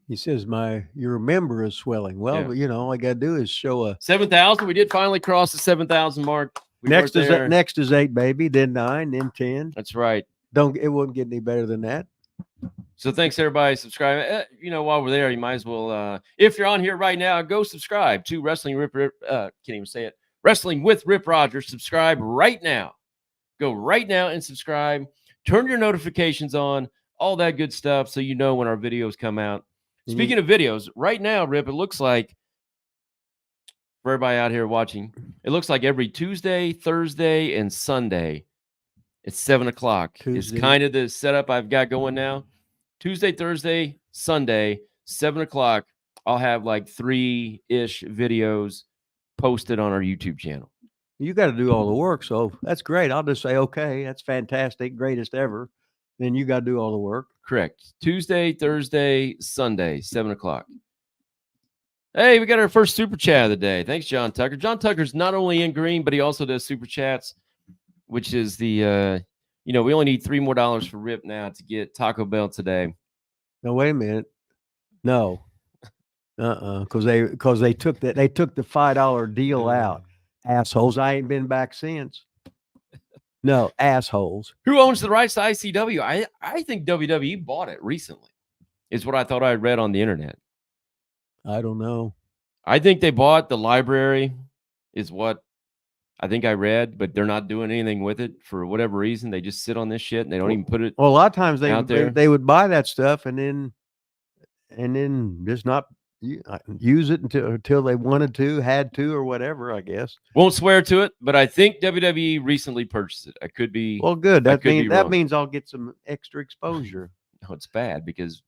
He says your member is swelling. Well, you know, all I gotta do is show a 7,000. We did finally cross the 7,000 mark. Next is 8, baby. Then 9. Then 10. That's right. It wouldn't get any better than that. So thanks everybody subscribing. You know, while we're there, you might as well, if you're on here right now, go subscribe to Wrestling can't even say it. Wrestling with Rip Rogers. Subscribe right now. Go right now and subscribe. Turn your notifications on. All that good stuff, so you know when our videos come out. Speaking of videos, right now, Rip, it looks like for everybody out here watching, it looks like every Tuesday, Thursday, and Sunday, it's 7 o'clock. It's kind of the setup I've got going now. Tuesday, Thursday, Sunday, 7 o'clock. I'll have like 3-ish videos posted on our YouTube channel. You got to do all the work, so that's great. I'll just say, okay, that's fantastic, greatest ever. Then you got to do all the work. Correct. Tuesday, Thursday, Sunday, 7 o'clock. Hey, we got our first super chat of the day. Thanks, John Tucker. John Tucker's not only in green, but he also does super chats, which is the, we only need $3 more for Rip now to get Taco Bell today. No, wait a minute. No. Because they took the $5 deal out. Assholes. I ain't been back since. No, assholes. Who owns the rights to ICW? I think WWE bought it recently, is what I thought I read on the internet. I don't know. I think they bought the library, is what I think I read, but they're not doing anything with it for whatever reason. They just sit on this shit and they don't even put it. Well, a lot of times they would buy that stuff and then just not use it until they wanted to, had to, or whatever, I guess. Won't swear to it, but I think WWE recently purchased it. I could be. Well, good. That means I'll get some extra exposure. No, it's bad because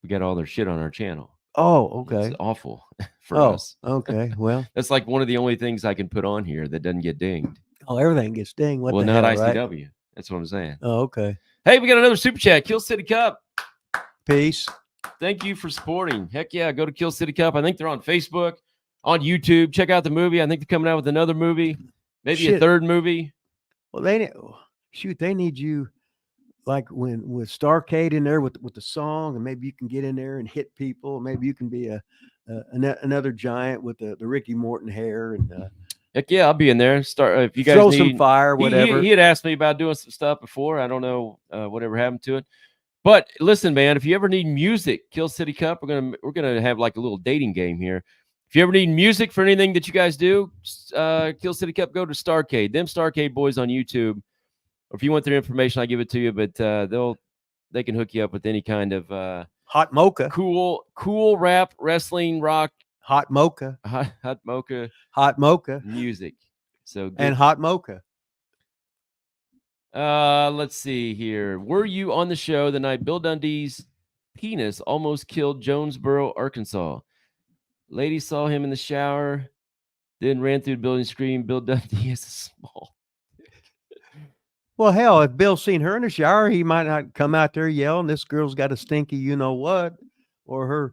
we got all their shit on our channel. Oh, okay. It's awful for us. Okay. Well, that's like one of the only things I can put on here that doesn't get dinged. Oh, everything gets dinged. Well, not ICW. Right? That's what I'm saying. Oh, okay. Hey, we got another super chat. Kill City Cup. Peace. Thank you for supporting. Heck yeah, go to Kill City Cup. I think they're on Facebook, on YouTube. Check out the movie. I think they're coming out with another movie, maybe a third movie. Well, they need you like with Starcade in there with the song, and maybe you can get in there and hit people. Maybe you can be another giant with the Ricky Morton hair and. Heck yeah, I'll be in there. If you guys throw some fire, whatever. He had asked me about doing some stuff before. I don't know whatever happened to it. But listen, man, if you ever need music, Kill City Cup, we're gonna have like a little dating game here. If you ever need music for anything that you guys do, Kill City Cup, go to Starcade. Them Starcade boys on YouTube. Or if you want their information, I give it to you. But they can hook you up with any kind of hot mocha, cool rap, wrestling, rock, hot mocha, hot mocha music. So good. And hot mocha. Let's see here. Were you on the show the night Bill Dundee's penis almost killed Jonesboro, Arkansas? Lady saw him in the shower, then ran through the building screaming, Bill Dundee is a small. Well, hell, if Bill's seen her in the shower, he might not come out there yelling, this girl's got a stinky you-know-what, or her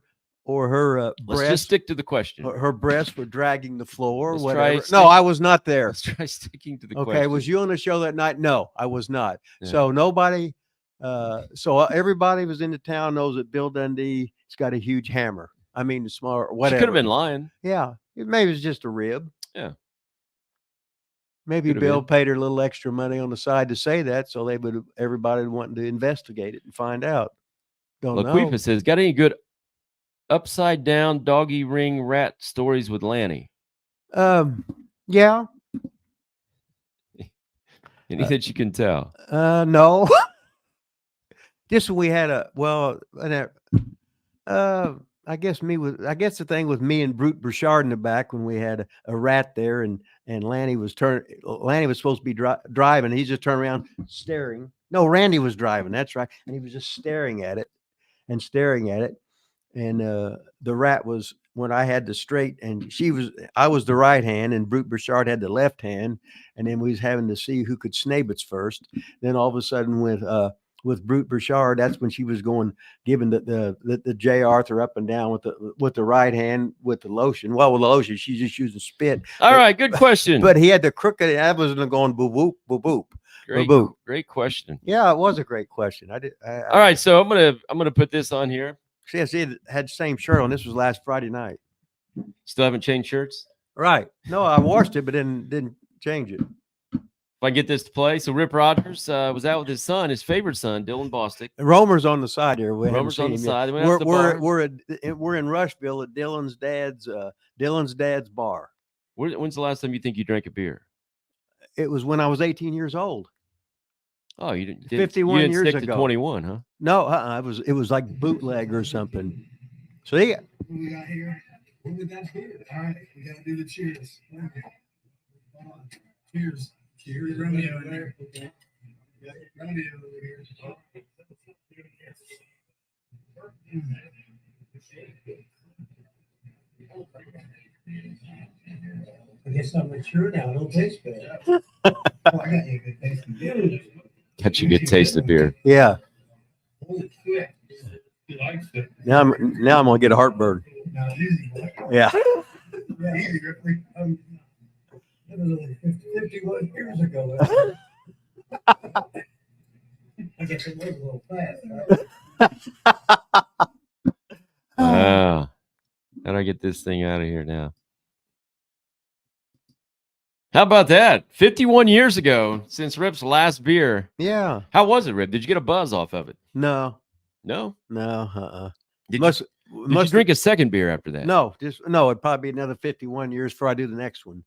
Let's just stick to the question. Her breasts were dragging the floor. Whatever. No, I was not there. Let's try sticking to the question. Okay, was you on the show that night? No, I was not. Yeah. So nobody, everybody was in the town knows that Bill Dundee's got a huge hammer. I mean, small, whatever. She could have been lying. Yeah, maybe it's just a rib. Yeah. Maybe Bill paid her a little extra money on the side to say that, so everybody wanting to investigate it and find out. Don't know. Laquifa says, got any good upside down doggy ring rat stories with Lanny? Yeah. Any that you can tell? No. Just we had I guess the thing with me and Brute Burchard in the back when we had a rat there and Lanny was supposed to be driving. He just turned around staring. No, Randy was driving. That's right. And he was just staring at it. And the rat was when I had the straight and I was the right hand and Brute Burchard had the left hand. And then we was having to see who could snabits first. Then all of a sudden with Brute Burchard, that's when she was giving the J. Arthur up and down with the right hand with the lotion. Well, with the lotion, she's just using spit. All right, good question. But he had the crooked. I wasn't going boop boop boop boop. Great question. Yeah, it was a great question. All right, so I'm gonna put this on here. See, I had the same shirt on. This was last Friday night. Still haven't changed shirts? Right. No, I washed it, but didn't change it. If I get this to play, so Rip Rogers was out with his son, his favorite son, Dylan Bostic. Romer's on the side here. Romer's on the side. We're in Rushville at Dylan's dad's bar. When's the last time you think you drank a beer? It was when I was 18 years old. Oh, you didn't. 51 you didn't years stick ago. To 21, huh? No, it was like bootleg or something. So we got here. What would that be? All right, we gotta do the cheers. Hold on. Cheers. Cheers, Romeo over there. Yeah, Romeo over here. I guess I'm mature now. I don't taste bad. I got you a good taste of beer. Got you a good taste of beer. Yeah. Holy shit. He likes it. Now I'm gonna get a heartburn. Now easy. Yeah. Yeah, easy, Ripley. That was only 51 years ago. I guess it was a little fast. Right? Wow. How do I get this thing out of here now? How about that? 51 years ago since Rip's last beer. Yeah. How was it, Rip? Did you get a buzz off of it? No. No? No. Did you drink a second beer after that? No, it'd probably be another 51 years before I do the next one.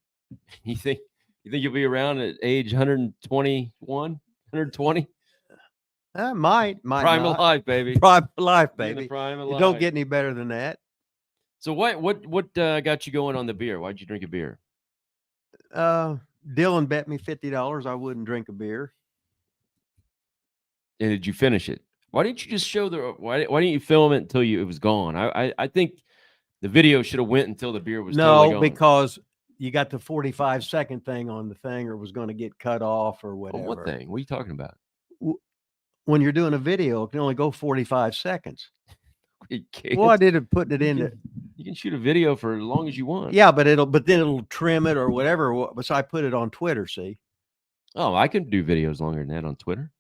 You think you'll be around at age 121, 120? Might prime of life, baby. Prime of life, baby. Prime of It life. don't get any better than that. So what got you going on the beer? Why'd you drink a beer? Dylan bet me $50 I wouldn't drink a beer. And did you finish it? Why didn't you just show why didn't you film it until it was gone? I think the video should have went until the beer was totally gone. Because you got the 45-second thing on the thing, or it was going to get cut off or whatever. Oh, what thing? What are you talking about? When you're doing a video, it can only go 45 seconds. You well, I did put it in. You can shoot a video for as long as you want. Yeah, but then it'll trim it or whatever. So I put it on Twitter. See? Oh, I can do videos longer than that on Twitter.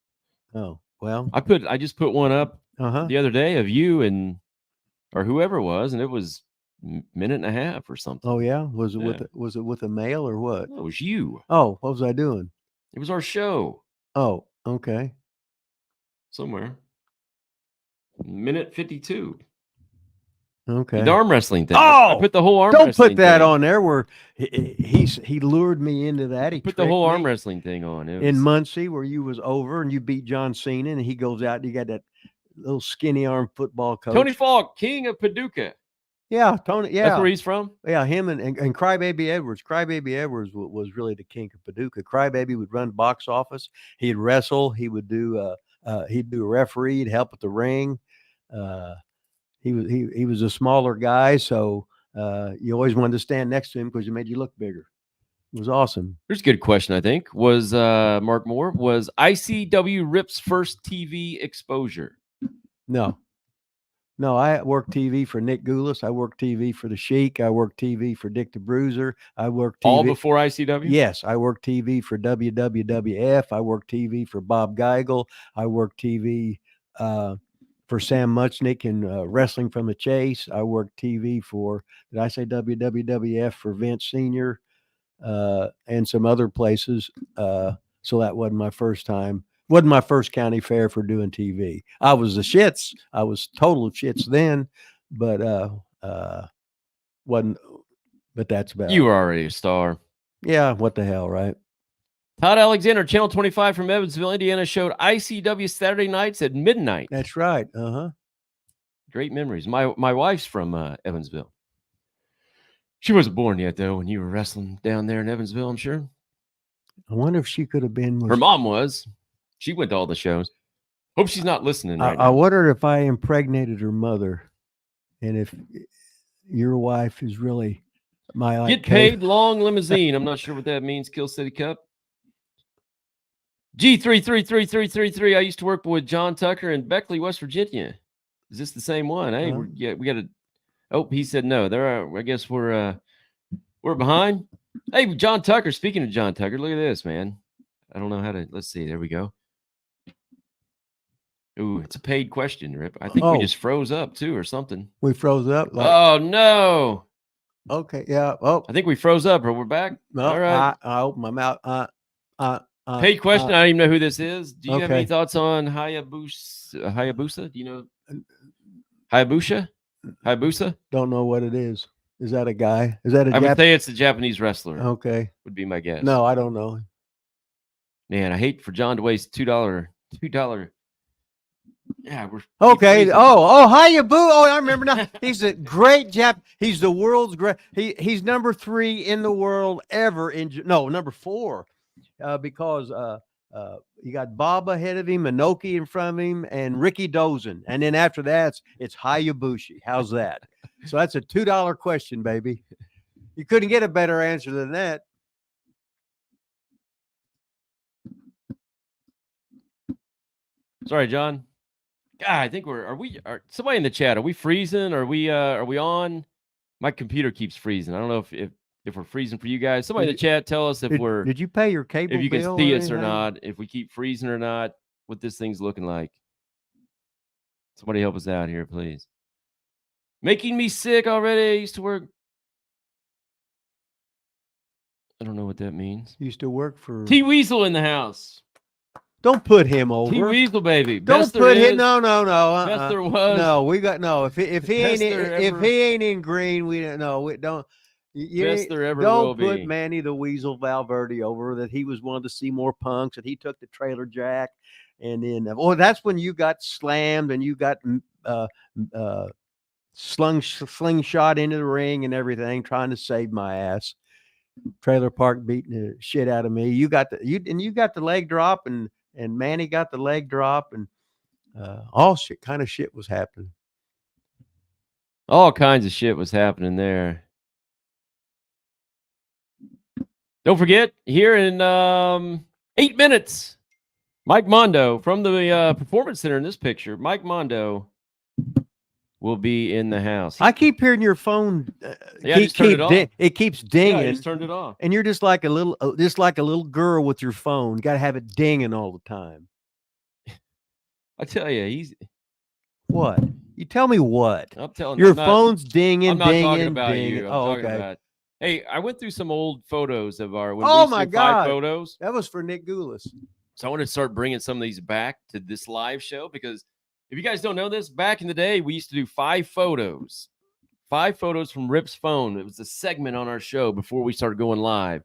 Oh well, I just put one up the other day of you or whoever it was, and it was minute and a half or something. Oh yeah, was it with a male or what? No, it was you. Oh, what was I doing? It was our show. Oh, okay. Somewhere. Minute 52. Okay. The arm wrestling thing. Oh, I put the whole arm don't wrestling put that thing on there where he lured me into that. He put the whole arm wrestling thing on. In Muncie where you was over and you beat John Cena and he goes out and you got that little skinny arm football coach. Tony Falk, king of Paducah. Yeah, Tony. Yeah. That's where he's from? Yeah, him and Crybaby Edwards. Crybaby Edwards was really the king of Paducah. Crybaby would run box office. He'd wrestle. He would do he'd do a referee. He'd help at the ring. He was a smaller guy, so you always wanted to stand next to him because he made you look bigger. It was awesome. Here's a good question, I think. Was Mark Moore, was ICW Rip's first TV exposure? No, I worked TV for Nick Goulas. I worked TV for the Sheik. I worked TV for Dick the Bruiser. I worked TV. All before ICW? Yes, I worked TV for WWF. I worked TV for Bob Geigel. I worked TV for Sam Muchnick in Wrestling from the Chase. I worked TV for, did I say WWF, for Vince Sr. And some other places. So that wasn't my first time. Wasn't my first county fair for doing TV. I was the shits. I was total shits then, but wasn't. But that's about. You were already a star. Yeah, what the hell, right? Todd Alexander, Channel 25 from Evansville, Indiana, showed ICW Saturday nights at midnight. That's right. Great memories. My wife's from Evansville. She wasn't born yet, though, when you were wrestling down there in Evansville, I'm sure. I wonder if she could have been. Her mom was. She went to all the shows. Hope she's not listening right now. I wondered if I impregnated her mother, and if your wife is really my get paid long limousine. I'm not sure what that means. Kill City Cup. G333333. I used to work with John Tucker in Beckley, West Virginia. Is this the same one? Hey, we got to. Oh, he said no. I guess we're behind. Hey, John Tucker. Speaking of John Tucker, look at this, man. I don't know how to. Let's see. There we go. Ooh, it's a paid question, Rip. I think we just froze up too, or something. We froze up. Oh no. Okay. Yeah. Oh, I think we froze up, but we're back. no. All right. I opened my mouth. Paid question. I don't even know who this is. Do you have any Okay. thoughts on Hayabusa? Hayabusa? Do you know Hayabusa? Hayabusa? Don't know what it is. Is that a guy? Is that a I would say it's a Japanese wrestler. Okay. Would be my guess. No, I don't know. Man, I hate for John to waste $2. Yeah, we're okay. Oh, Hayabu. Oh, I remember now. He's a great He's the world's great. He's number 3 in the world ever. Number 4, because you got Bob ahead of him, Inoki in front of him, and Ricky Dozen, and then after that, it's Hayabushi. How's that? So that's a $2 question, baby. You couldn't get a better answer than that. Sorry, John. God, I think are somebody in the chat, are we freezing? Are we on? My computer keeps freezing. I don't know if we're freezing for you guys. Somebody in the chat, tell us if we're. Did you pay your cable? If you bill can see us or not, if we keep freezing or not, what this thing's looking like. Somebody help us out here, please. Making me sick already. I used to work. I don't know what that means. Used to work for T Weasel in the house. Don't put him over. T Weasel, baby. Don't put him. No. Best there was. No, we got no. If he ain't in green, we don't know. We don't. Best there ever don't will put be. Manny the Weasel Valverde over. That he was one of the Seymour Punks, and he took the trailer jack, and then that's when you got slammed and you got slingshot into the ring and everything, trying to save my ass. Trailer park beating the shit out of me. You got the leg drop, and Manny got the leg drop, and all kind of shit was happening. All kinds of shit was happening there. Don't forget, here in 8 minutes, Mike Mondo from the Performance Center in this picture. Mike Mondo will be in the house. I keep hearing your phone. It keeps dinging. Yeah, I just turned it off. And you're just like a little girl with your phone. Got to have it dinging all the time. I tell you, he's what? You tell me what? I'm telling your phone's dinging. I'm not dinging, talking about dinging. you. I'm talking about. Hey, I went through some old photos of our. Oh my God! Photos. That was for Nick Goulas. So I want to start bringing some of these back to this live show, because if you guys don't know this, back in the day, we used to do 5 photos. 5 photos from Rip's phone. It was a segment on our show before we started going live.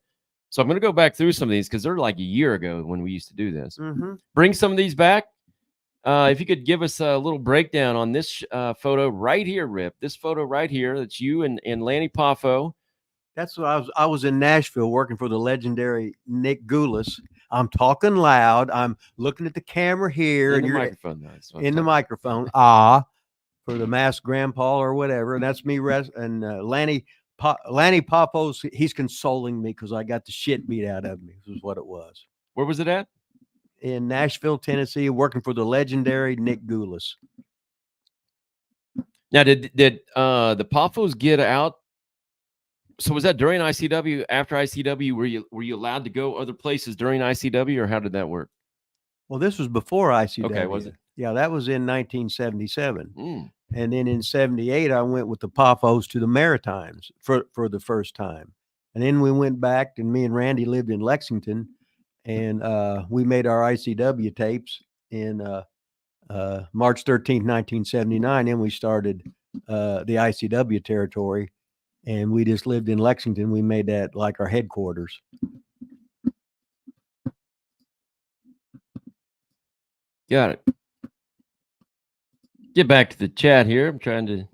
So I'm going to go back through some of these because they're like a year ago when we used to do this. Mm-hmm. Bring some of these back. If you could give us a little breakdown on this photo right here, Rip. This photo right here. That's you and Lanny Poffo. That's what I was in Nashville working for the legendary Nick Goulas. I'm talking loud. I'm looking at the camera here, and you're microphone, in the microphone. For the masked grandpa or whatever. And that's me. And Lanny Poffo, he's consoling me because I got the shit beat out of me. This is what it was. Where was it at? In Nashville, Tennessee, working for the legendary Nick Goulas. Now, did the Poffos get out? So was that during ICW? After ICW, were you allowed to go other places during ICW, or how did that work? Well, this was before ICW. Okay, was it? Yeah, that was in 1977. And then in 78, I went with the Poffos to the Maritimes for the first time. And then we went back, and me and Randy lived in Lexington, and we made our ICW tapes in March 13th, 1979. And we started the ICW territory, and we just lived in Lexington. We made that like our headquarters. Got it. Get back to the chat here. I'm trying to.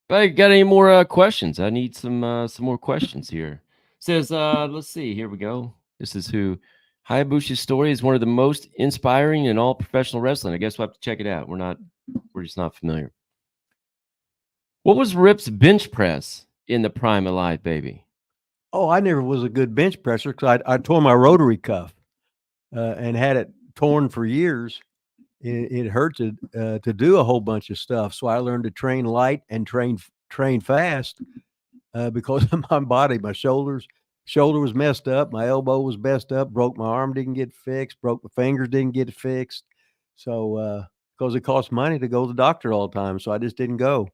But I got any more questions? I need some more questions here. Says, let's see. Here we go. This is who. Hayabushi's story is one of the most inspiring in all professional wrestling. I guess we'll have to check it out. We're just not familiar. What was Rip's bench press in the prime of life, baby? Oh, I never was a good bench presser because I tore my rotary cuff and had it torn for years. It hurt to do a whole bunch of stuff. So I learned to train light and train fast because of my body, my shoulders, shoulder was messed up. My elbow was messed up. Broke my arm, didn't get fixed. Broke my fingers, didn't get fixed. So, because it costs money to go to the doctor all the time. So I just didn't go.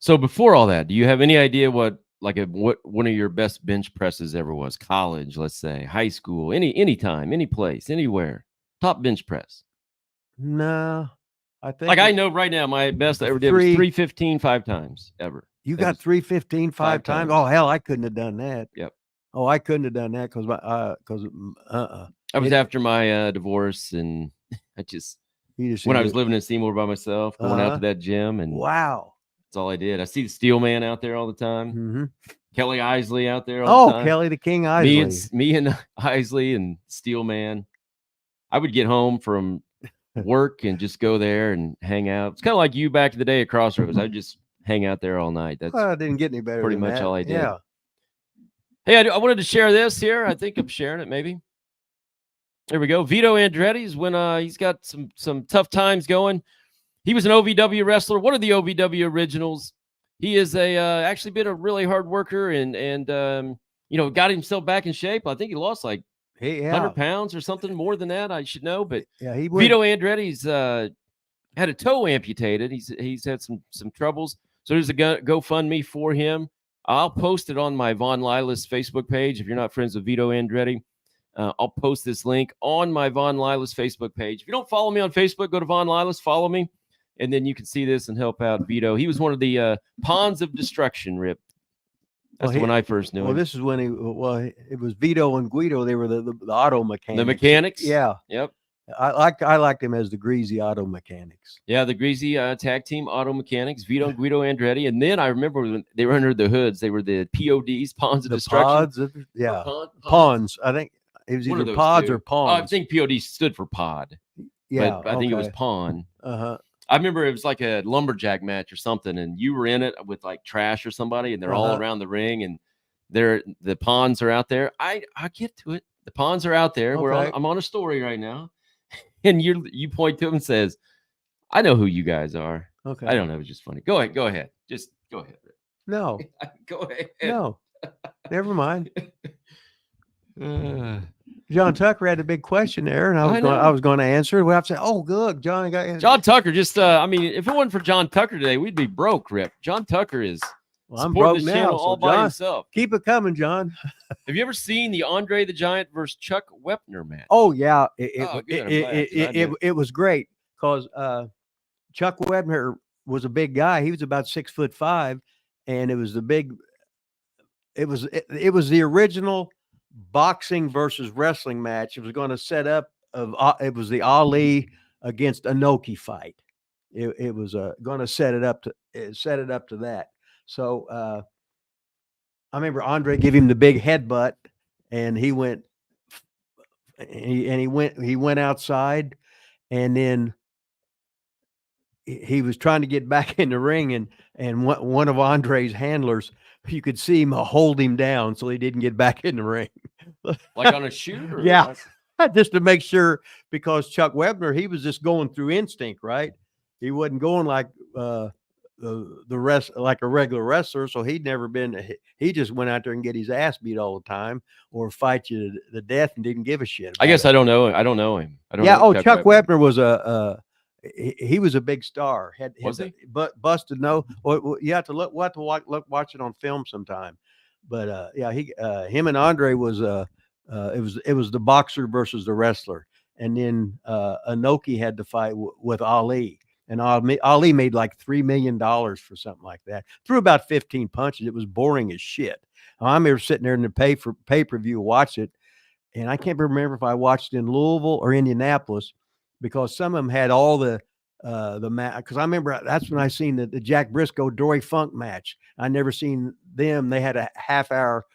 So before all that, do you have any idea what one of your best bench presses ever was? College, let's say, high school, any time, any place, anywhere. Top bench press. No, I think like I know right now my best I ever did was 315 5 times ever. You got 315 5 times? Oh hell, I couldn't have done that. Yep. Oh, I couldn't have done that because I was after my divorce, and when I was living in Seymour by myself, going out to that gym, and wow, that's all I did. I see the Steel Man out there all the time. Mm-hmm. Kelly Isley out there all the time. Kelly the King Isley. Me and Isley and Steel Man. I would get home from work and just go there and hang out. It's kind of like you back in the day at Crossroads. I'd just hang out there all night. That's I didn't get any better. Pretty much all I did. Yeah. Hey, I wanted to share this here. I think I'm sharing it. Maybe. There we go. Vito Andretti's when he's got some tough times going. He was an OVW wrestler. One of the OVW originals. He is actually been a really hard worker and got himself back in shape. I think he lost like 100 pounds or something more than that. I should know, but yeah, Vito Andretti's had a toe amputated. He's had some troubles. So there's a GoFundMe for him. I'll post it on my Von Lilas Facebook page. If you're not friends with Vito Andretti, I'll post this link on my Von Lilas Facebook page. If you don't follow me on Facebook, go to Von Lilas, follow me, and then you can see this and help out Vito. He was one of the Pawns of Destruction, Rip. That's when I first knew him. Well, this is when it was Vito and Guido. They were the auto mechanics. The mechanics? Yeah. Yep. I liked them as the greasy auto mechanics. Yeah, the greasy tag team auto mechanics, Vito and Guido Andretti. And then I remember when they were under the hoods, they were the PODs, Pawns of Destruction. Pawns. I think it was either pods or pawns. I think POD stood for pod. Yeah. But I think it was pawn. Uh-huh. I remember it was like a lumberjack match or something, and you were in it with like Trash or somebody, and they're all around the ring, and the pawns are out there. I get to it. The pawns are out there. Okay. I'm on a story right now. And you point to him and says, I know who you guys are. Okay. I don't know. It's just funny. Go ahead. Just go ahead. No. Go ahead. No. Never mind. John Tucker had a big question there, and I was going to answer it. Well, I'd say, "Oh, good, John." John Tucker. Just, if it wasn't for John Tucker today, we'd be broke, Rip. John Tucker is. Well, I'm broke this now, all by himself. Keep it coming, John. Have you ever seen the Andre the Giant versus Chuck Wepner match? Oh yeah, it was great because Chuck Wepner was a big guy. He was about 6'5", and it was the big. It was the original boxing versus wrestling match. It was going to set up it was the Ali against Inoki fight. It was going to set it up to that. So I remember Andre gave him the big headbutt, and he went outside, and then he was trying to get back in the ring, and one of Andre's handlers, you could see him hold him down so he didn't get back in the ring. Like on a shoot? Yeah, just to make sure, because Chuck Wepner, he was just going through instinct, right? He wasn't going like the rest like a regular wrestler, so he just went out there and get his ass beat all the time or fight you to death and didn't give a shit. I guess I don't know him. Chuck Wepner was he was a big star. Was he? But busted no. Well, you have to watch it on film sometime. But him and Andre was it was the boxer versus the wrestler, and then Inoki had to fight with Ali. And Ali made like $3 million for something like that. Threw about 15 punches. It was boring as shit. I remember sitting there in the pay-per-view, watch it, and I can't remember if I watched it in Louisville or Indianapolis, because some of them had all the match. Because I remember that's when I seen the Jack Briscoe Dory Funk match. I never seen them. They had a half-hour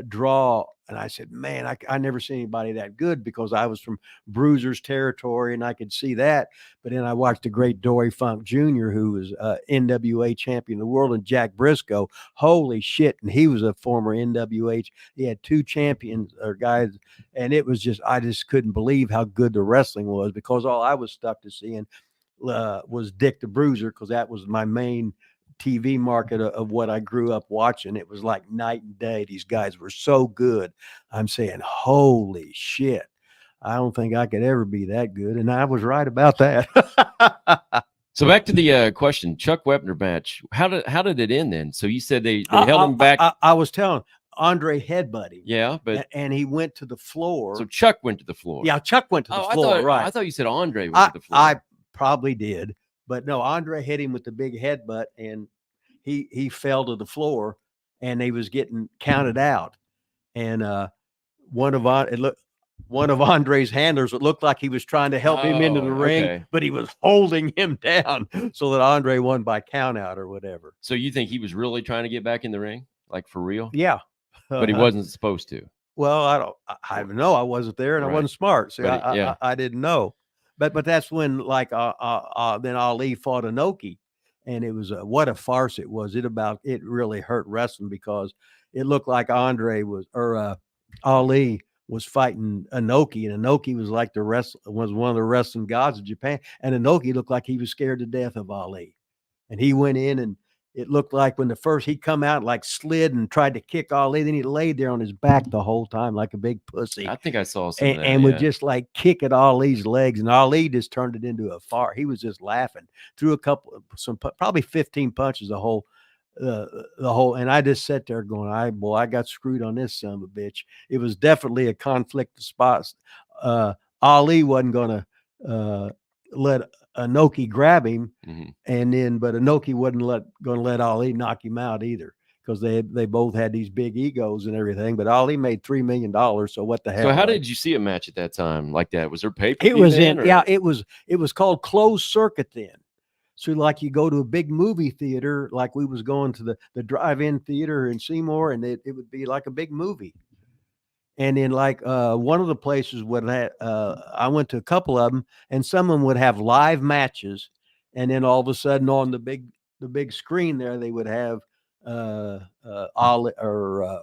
draw. And I said, man, I never seen anybody that good, because I was from Bruiser's territory and I could see that. But then I watched the great Dory Funk Jr., who was NWA champion of the world, and Jack Briscoe. Holy shit. And he was a former NWA. He had 2 champions or guys. And it was I just couldn't believe how good the wrestling was, because all I was stuck to seeing was Dick the Bruiser, because that was my main TV market of what I grew up watching. It was like night and day. These guys were so good. I'm saying, holy shit. I don't think I could ever be that good. And I was right about that. So back to the question, Chuck Wepner match. How did it end then? So you said they held him back. I was telling Andre headbutt him. Yeah, but and he went to the floor. So Chuck went to the floor. Yeah, Chuck went to the floor. I thought you said Andre went to the floor. I probably did, but no, Andre hit him with the big headbutt, and he fell to the floor, and he was getting counted out. And one of Andre's handlers, it looked like he was trying to help him into the ring, but he was holding him down so that Andre won by count out or whatever. So you think he was really trying to get back in the ring, like for real? Yeah, but he wasn't supposed to. Well, I don't know. I wasn't there, and I wasn't smart, so I didn't know. But that's when then Ali fought Inoki, and it was what a farce it was. It really hurt wrestling because it looked like Ali was fighting Inoki, and Inoki was like was one of the wrestling gods of Japan, and Inoki looked like he was scared to death of Ali, and he went in, and it looked like when he come out like slid and tried to kick Ali, then he laid there on his back the whole time like a big pussy. I think I saw some of that, and would just like kick at Ali's legs, and Ali just turned it into a fart. He was just laughing, threw probably 15 punches the whole, and I just sat there going, I got screwed on this son of a bitch. It was definitely a conflict of spots. Ali wasn't gonna let Inoki grab him, but Inoki wasn't going to let Ali knock him out either, because they both had these big egos and everything. But Ali made $3 million, so what the hell? So how did you see a match at that time like that? Was there pay-per-view? It was it was called closed circuit then. So like you go to a big movie theater, like we was going to the drive-in theater in Seymour, and it would be like a big movie. And in like one of the places I went to a couple of them, and some of them would have live matches, and then all of a sudden on the big screen there they would have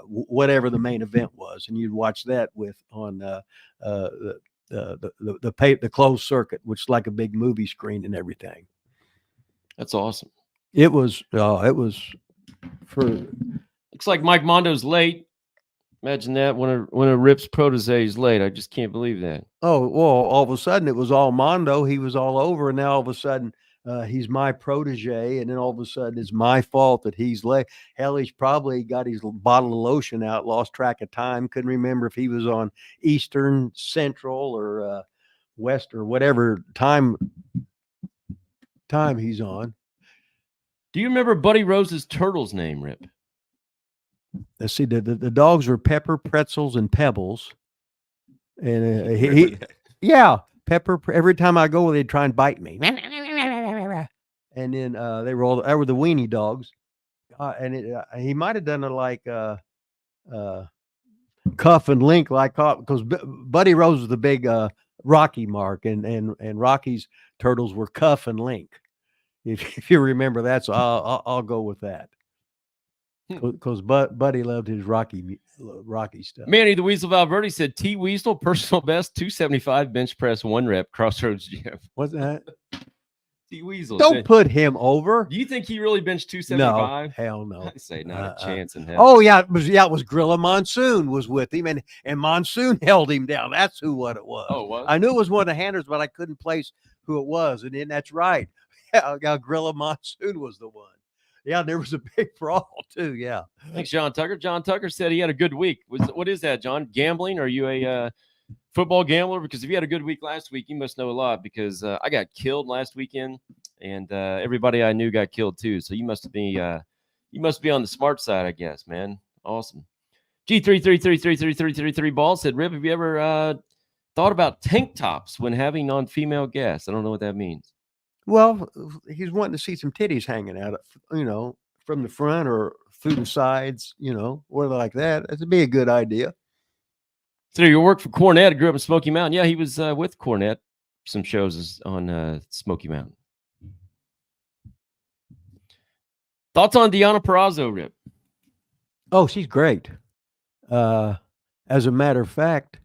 whatever the main event was, and you'd watch that on the closed circuit, which is like a big movie screen and everything. That's awesome. It was for. Looks like Mike Mondo's late. Imagine that when a Rip's protege is late. I just can't believe that. Oh, well, all of a sudden it was all Mondo. He was all over, and now all of a sudden he's my protege, and then all of a sudden it's my fault that he's late. Hell, he's probably got his bottle of lotion out, lost track of time, couldn't remember if he was on Eastern, Central, or West, or whatever time he's on. Do you remember Buddy Rose's turtle's name, Rip? Let's see, the dogs were Pepper, Pretzels, and Pebbles. And Pepper. Every time I go, they'd try and bite me. And then they were the weenie dogs. And he might have done it like Cuff and Link, because Buddy Rose was the big Rocky mark, and Rocky's turtles were Cuff and Link. If you remember that, so I'll go with that. Because Buddy loved his Rocky stuff. Manny the Weasel Valverde said T Weasel personal best 275 bench press 1 rep Crossroads Gym. What's that? T Weasel. Don't put him over. Do you think he really benched 275? No, hell no. I say not a chance in hell. Oh yeah, it was Gorilla Monsoon was with him, and Monsoon held him down. That's what it was. Oh, what? I knew it was one of the handlers, but I couldn't place who it was. And then that's right. Yeah, Gorilla Monsoon was the one. Yeah, there was a big brawl too. Yeah. Thanks, John Tucker. John Tucker said he had a good week. What is that, John? Gambling? Are you a football gambler? Because if you had a good week last week, you must know a lot. Because I got killed last weekend, and everybody I knew got killed too. So you must be on the smart side, I guess, man. Awesome. G333333333 ball said, Rip, have you ever thought about tank tops when having non-female guests? I don't know what that means. Well, he's wanting to see some titties hanging out, from the front or through the sides, or like that. That'd be a good idea. So you work for Cornette, grew up in Smoky Mountain. Yeah, he was with Cornette. Some shows on Smoky Mountain. Thoughts on Deanna Purrazzo, Rip? Oh, she's great. As a matter of fact,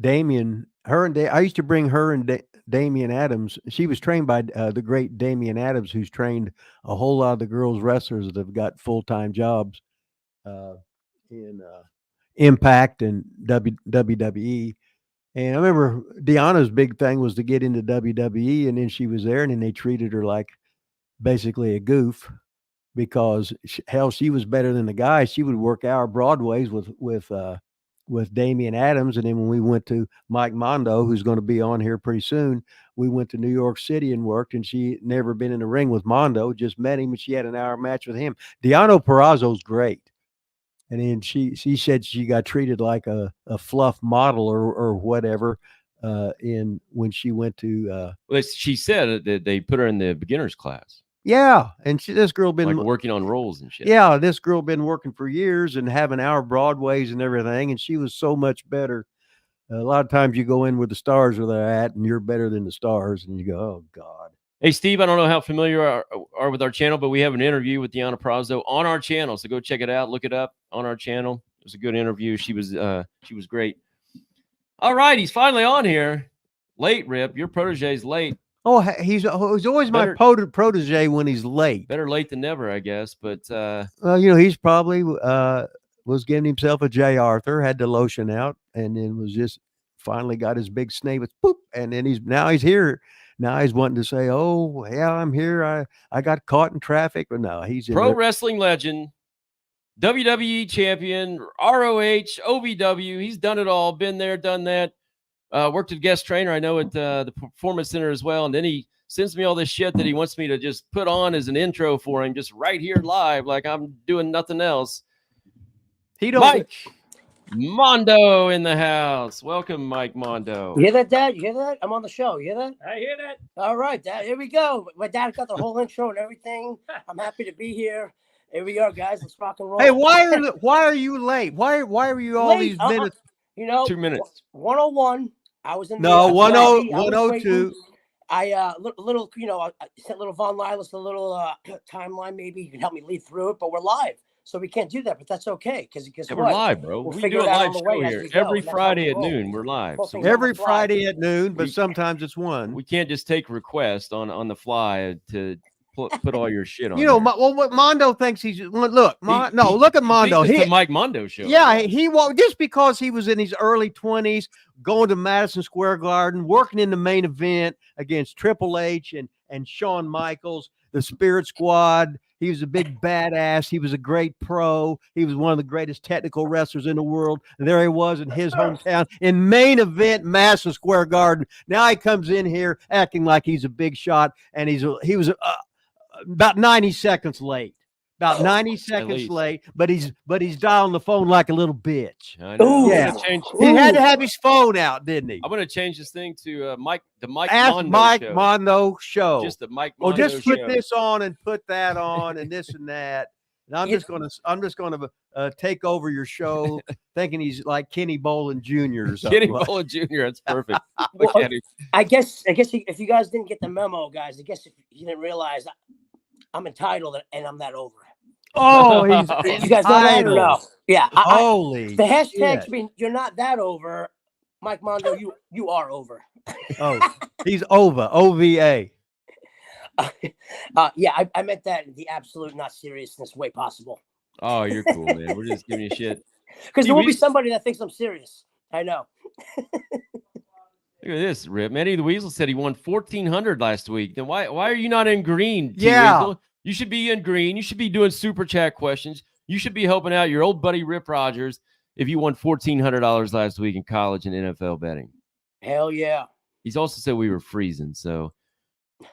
Damien, I used to bring her and Damian Adams. She was trained by the great Damian Adams, who's trained a whole lot of the girls wrestlers that have got full-time jobs in Impact and WWE. And I remember Deanna's big thing was to get into WWE, and then she was there, and then they treated her like basically a goof because hell, she was better than the guy. She would work our Broadways with Damian Adams, and then when we went to Mike Mondo, who's going to be on here pretty soon, we went to New York City and worked, and she never been in the ring with Mondo, just met him, and she had an hour match with him. Deanna Purrazzo's great. And then she said she got treated like a fluff model or whatever when she went to well, she said that they put her in the beginners class. Yeah, and this girl been like working on roles and shit. Yeah, this girl been working for years and having our Broadways and everything, and she was so much better. A lot of times you go in where the stars where they're at, and you're better than the stars, and you go, oh God. Hey, Steve, I don't know how familiar you are with our channel, but we have an interview with Deanna Purrazzo on our channel. So go check it out. Look it up on our channel. It was a good interview. She was great. All right, he's finally on here. Late, Rip. Your protege's late. Oh, he's always my protege when he's late. Better late than never, I guess. But well, he's probably was getting himself a J. Arthur, had the lotion out, and then was just finally got his big snake with poop, and then he's here. Now he's wanting to say, "Oh, yeah, I'm here. I got caught in traffic." But no, he's pro wrestling legend, WWE champion, ROH, OVW. He's done it all. Been there, done that. Worked as guest trainer, I know, at the Performance Center as well. And then he sends me all this shit that he wants me to just put on as an intro for him, just right here live, like I'm doing nothing else. Mike Mondo in the house. Welcome, Mike Mondo. You hear that, Dad? You hear that? I'm on the show. You hear that? I hear that. All right, Dad. Here we go. My dad got the whole intro and everything. I'm happy to be here. Here we are, guys. Let's rock and roll. Hey, why are you late? Why are you all these minutes? 2 minutes. 101. I was in. No, 102. I little, I sent little Von Lilas a little timeline. Maybe you can help me lead through it, but we're live. So we can't do that, but that's okay because we're live, bro. We do a live show here every Friday at noon. We're live. So every Friday at noon, but sometimes it's 1. We can't just take requests on the fly to put all your shit on. What Mondo thinks he's look at Mondo. It's the Mike Mondo show. Yeah, he just because he was in his early 20s, going to Madison Square Garden, working in the main event against Triple H and Shawn Michaels, the Spirit Squad. He was a big badass. He was a great pro. He was one of the greatest technical wrestlers in the world. And there he was in his hometown in main event, Madison Square Garden. Now he comes in here acting like he's a big shot, and he was about 90 seconds late. About 90 seconds late, but he's dialing the phone like a little bitch. I know. Yeah, he had to have his phone out, didn't he? I'm going to change this thing to Mike Mondo show. Just the Mike Mondo show. Just put this on and put that on and this and that. And I'm just going to take over your show, thinking he's like Kenny Bolin Jr. or something. Kenny Bolin Jr. That's perfect. Well, I guess if you guys didn't get the memo, guys, I guess if you didn't realize I'm entitled and I'm that over. Oh, you guys know that or no? Yeah. Holy. The hashtag's been "You're not that over." Mike Mondo, you are over. Oh, he's over. OVA. Yeah, I meant that in the absolute not seriousness way possible. Oh, you're cool, man. We're just giving you shit. Because there will be somebody that thinks I'm serious. I know. Look at this, Rip. Manny the Weasel said he won $1,400 last week. Then why are you not in green? Yeah. You should be in green. You should be doing super chat questions. You should be helping out your old buddy Rip Rogers if you won $1,400 last week in college and NFL betting. Hell yeah. He's also said we were freezing, so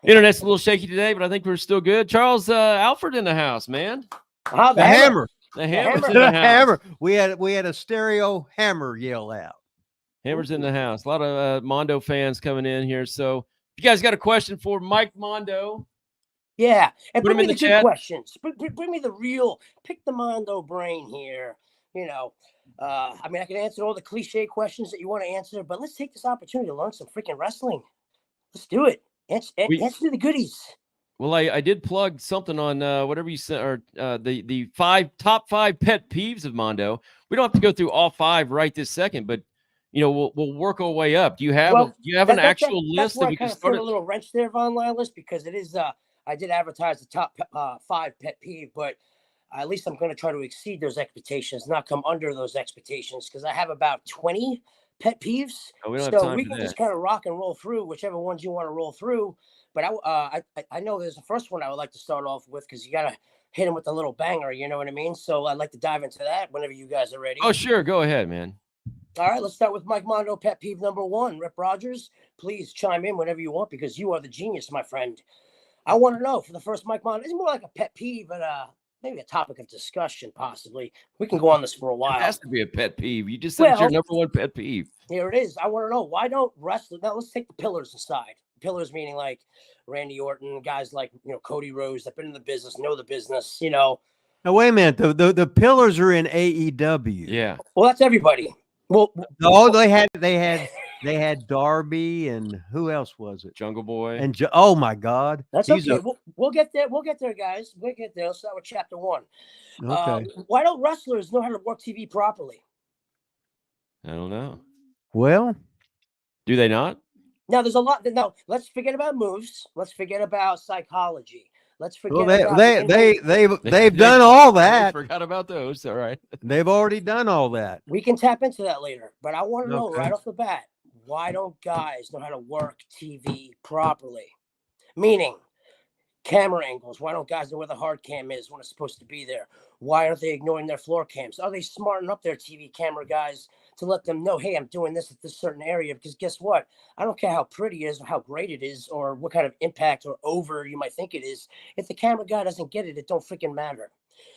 internet's a little shaky today, but I think we're still good. Charles Alford in the house, man. The hammer. The hammer's in the house. Hammer. We had a stereo hammer yell out. Hammer's in the house. A lot of Mondo fans coming in here. So if you guys got a question for Mike Mondo, yeah, and put bring them me in the the good chat. questions. Bring me the real. Pick the Mondo brain here. I mean, I can answer all the cliche questions that you want to answer, but let's take this opportunity to learn some freaking wrestling. Let's do it. Answer the goodies. Well, I did plug something on whatever you said, or the top five pet peeves of Mondo. We don't have to go through all 5 right this second, but we'll work our way up. Do you have Well, an actual that's list where that I we can kind of start? threw a little wrench there on my list because it is. I did advertise the top 5 pet peeve, but at least I'm going to try to exceed those expectations, not come under those expectations, because I have about 20 pet peeves. Oh, we don't have So time we for can that. just kind of rock and roll through whichever ones you want to roll through. But I know there's the first one I would like to start off with because you got to hit him with a little banger. You know what I mean? So I'd like to dive into that whenever you guys are ready. Oh, sure. Go ahead, man. All right, let's start with Mike Mondo, pet peeve number 1. Rip Rogers, please chime in whenever you want because you are the genius, my friend. I want to know for the first Mike Mondo, it's more like a pet peeve, but maybe a topic of discussion, possibly. We can go on this for a while. It has to be a pet peeve. You just said it's your number 1 pet peeve. Here it is. I want to know, why don't wrestlers, now let's take the pillars aside. Pillars meaning like Randy Orton, guys like, Cody Rhodes that been in the business, know the business, Now, wait a minute. The pillars are in AEW. Yeah. Well, that's everybody. Well, they had Darby and who else was it? Jungle Boy. And oh my God, that's okay. We'll get there. We'll get there, guys. We'll get there. Let's start with chapter 1. Okay. Why don't wrestlers know how to work TV properly? I don't know. Well, do they not? Now there's a lot. Now let's forget about moves. Let's forget about psychology. Let's forget. Well, they've done all that. I forgot about those. All right. They've already done all that. We can tap into that later. But I want to know right off the bat, why don't guys know how to work TV properly? Meaning, camera angles. Why don't guys know where the hard cam is when it's supposed to be there? Why aren't they ignoring their floor cams? Are they smarting up their TV camera guys to let them know, hey, I'm doing this at this certain area? Because guess what? I don't care how pretty it is or how great it is or what kind of impact or over you might think it is. If the camera guy doesn't get it, it don't freaking matter.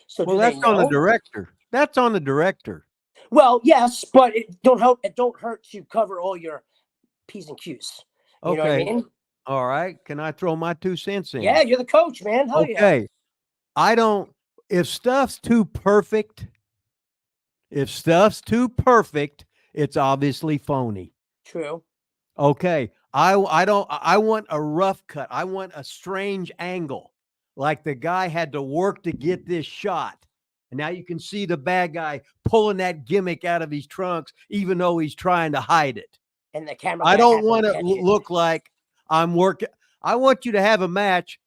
So that's on the director. That's on the director. Well, yes, but it don't hurt to cover all your P's and Q's. You know what I mean? All right. Can I throw my 2 cents in? Yeah, you're the coach, man. Hell yeah. If stuff's too perfect, it's obviously phony. True. Okay. I want a rough cut. I want a strange angle. Like the guy had to work to get this shot. And now you can see the bad guy pulling that gimmick out of his trunks, even though he's trying to hide it. And the camera. I don't want to look like I'm working. I want you to have a match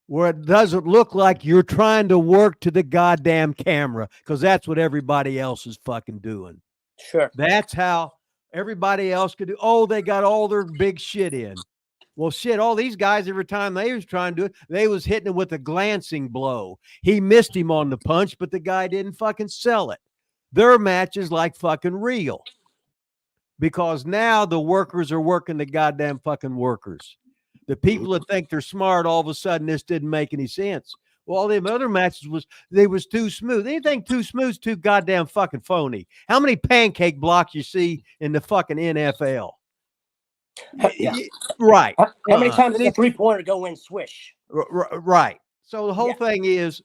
where it doesn't look like you're trying to work to the goddamn camera, because that's what everybody else is fucking doing. Sure. That's how everybody else could do. Oh, they got all their big shit in. Well, shit, all these guys, every time they was trying to do it, they was hitting him with a glancing blow. He missed him on the punch, but the guy didn't fucking sell it. Their match is like fucking real. Because now the workers are working the goddamn fucking workers. The people that think they're smart, all of a sudden, this didn't make any sense. Well, all them other matches was too smooth. Anything too smooth is too goddamn fucking phony. How many pancake blocks you see in the fucking NFL? Yeah. Right. How many times does a 3-pointer go in swish? Right. So the whole thing is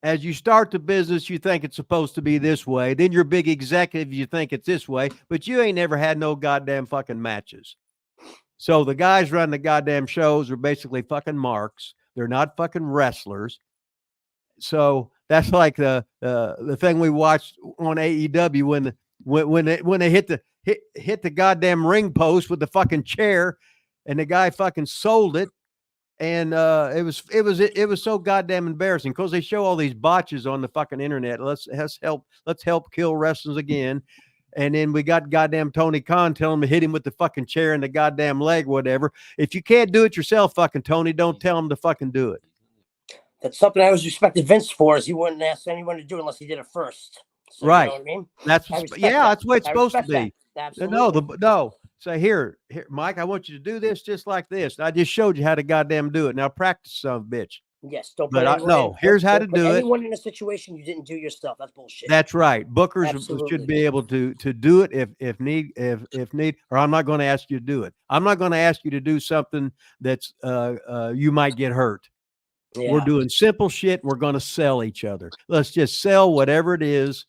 as you start the business, you think it's supposed to be this way. Then you're big executive, you think it's this way, but you ain't never had no goddamn fucking matches. So the guys running the goddamn shows are basically fucking marks. They're not fucking wrestlers. So that's like the thing we watched on AEW when they hit the goddamn ring post with the fucking chair, and the guy fucking sold it. And it was so goddamn embarrassing because they show all these botches on the fucking internet. Let's help kill wrestlers again. And then we got goddamn Tony Khan telling him to hit him with the fucking chair in the goddamn leg, whatever. If you can't do it yourself, fucking Tony, don't tell him to fucking do it. That's something I always respected Vince for, is he wouldn't ask anyone to do it unless he did it first. So, right. You know what I mean? That's the way it's supposed to be. Absolutely. No. So here, Mike, I want you to do this just like this. I just showed you how to goddamn do it. Now practice, son of a bitch. Yes, don't. Here's how to do it. Anyone in a situation you didn't do yourself. That's bullshit. That's right. Bookers should be able to do it if need. Or I'm not going to ask you to do it. I'm not going to ask you to do something that's you might get hurt. Yeah. We're doing simple shit. We're going to sell each other. Let's just sell whatever it is.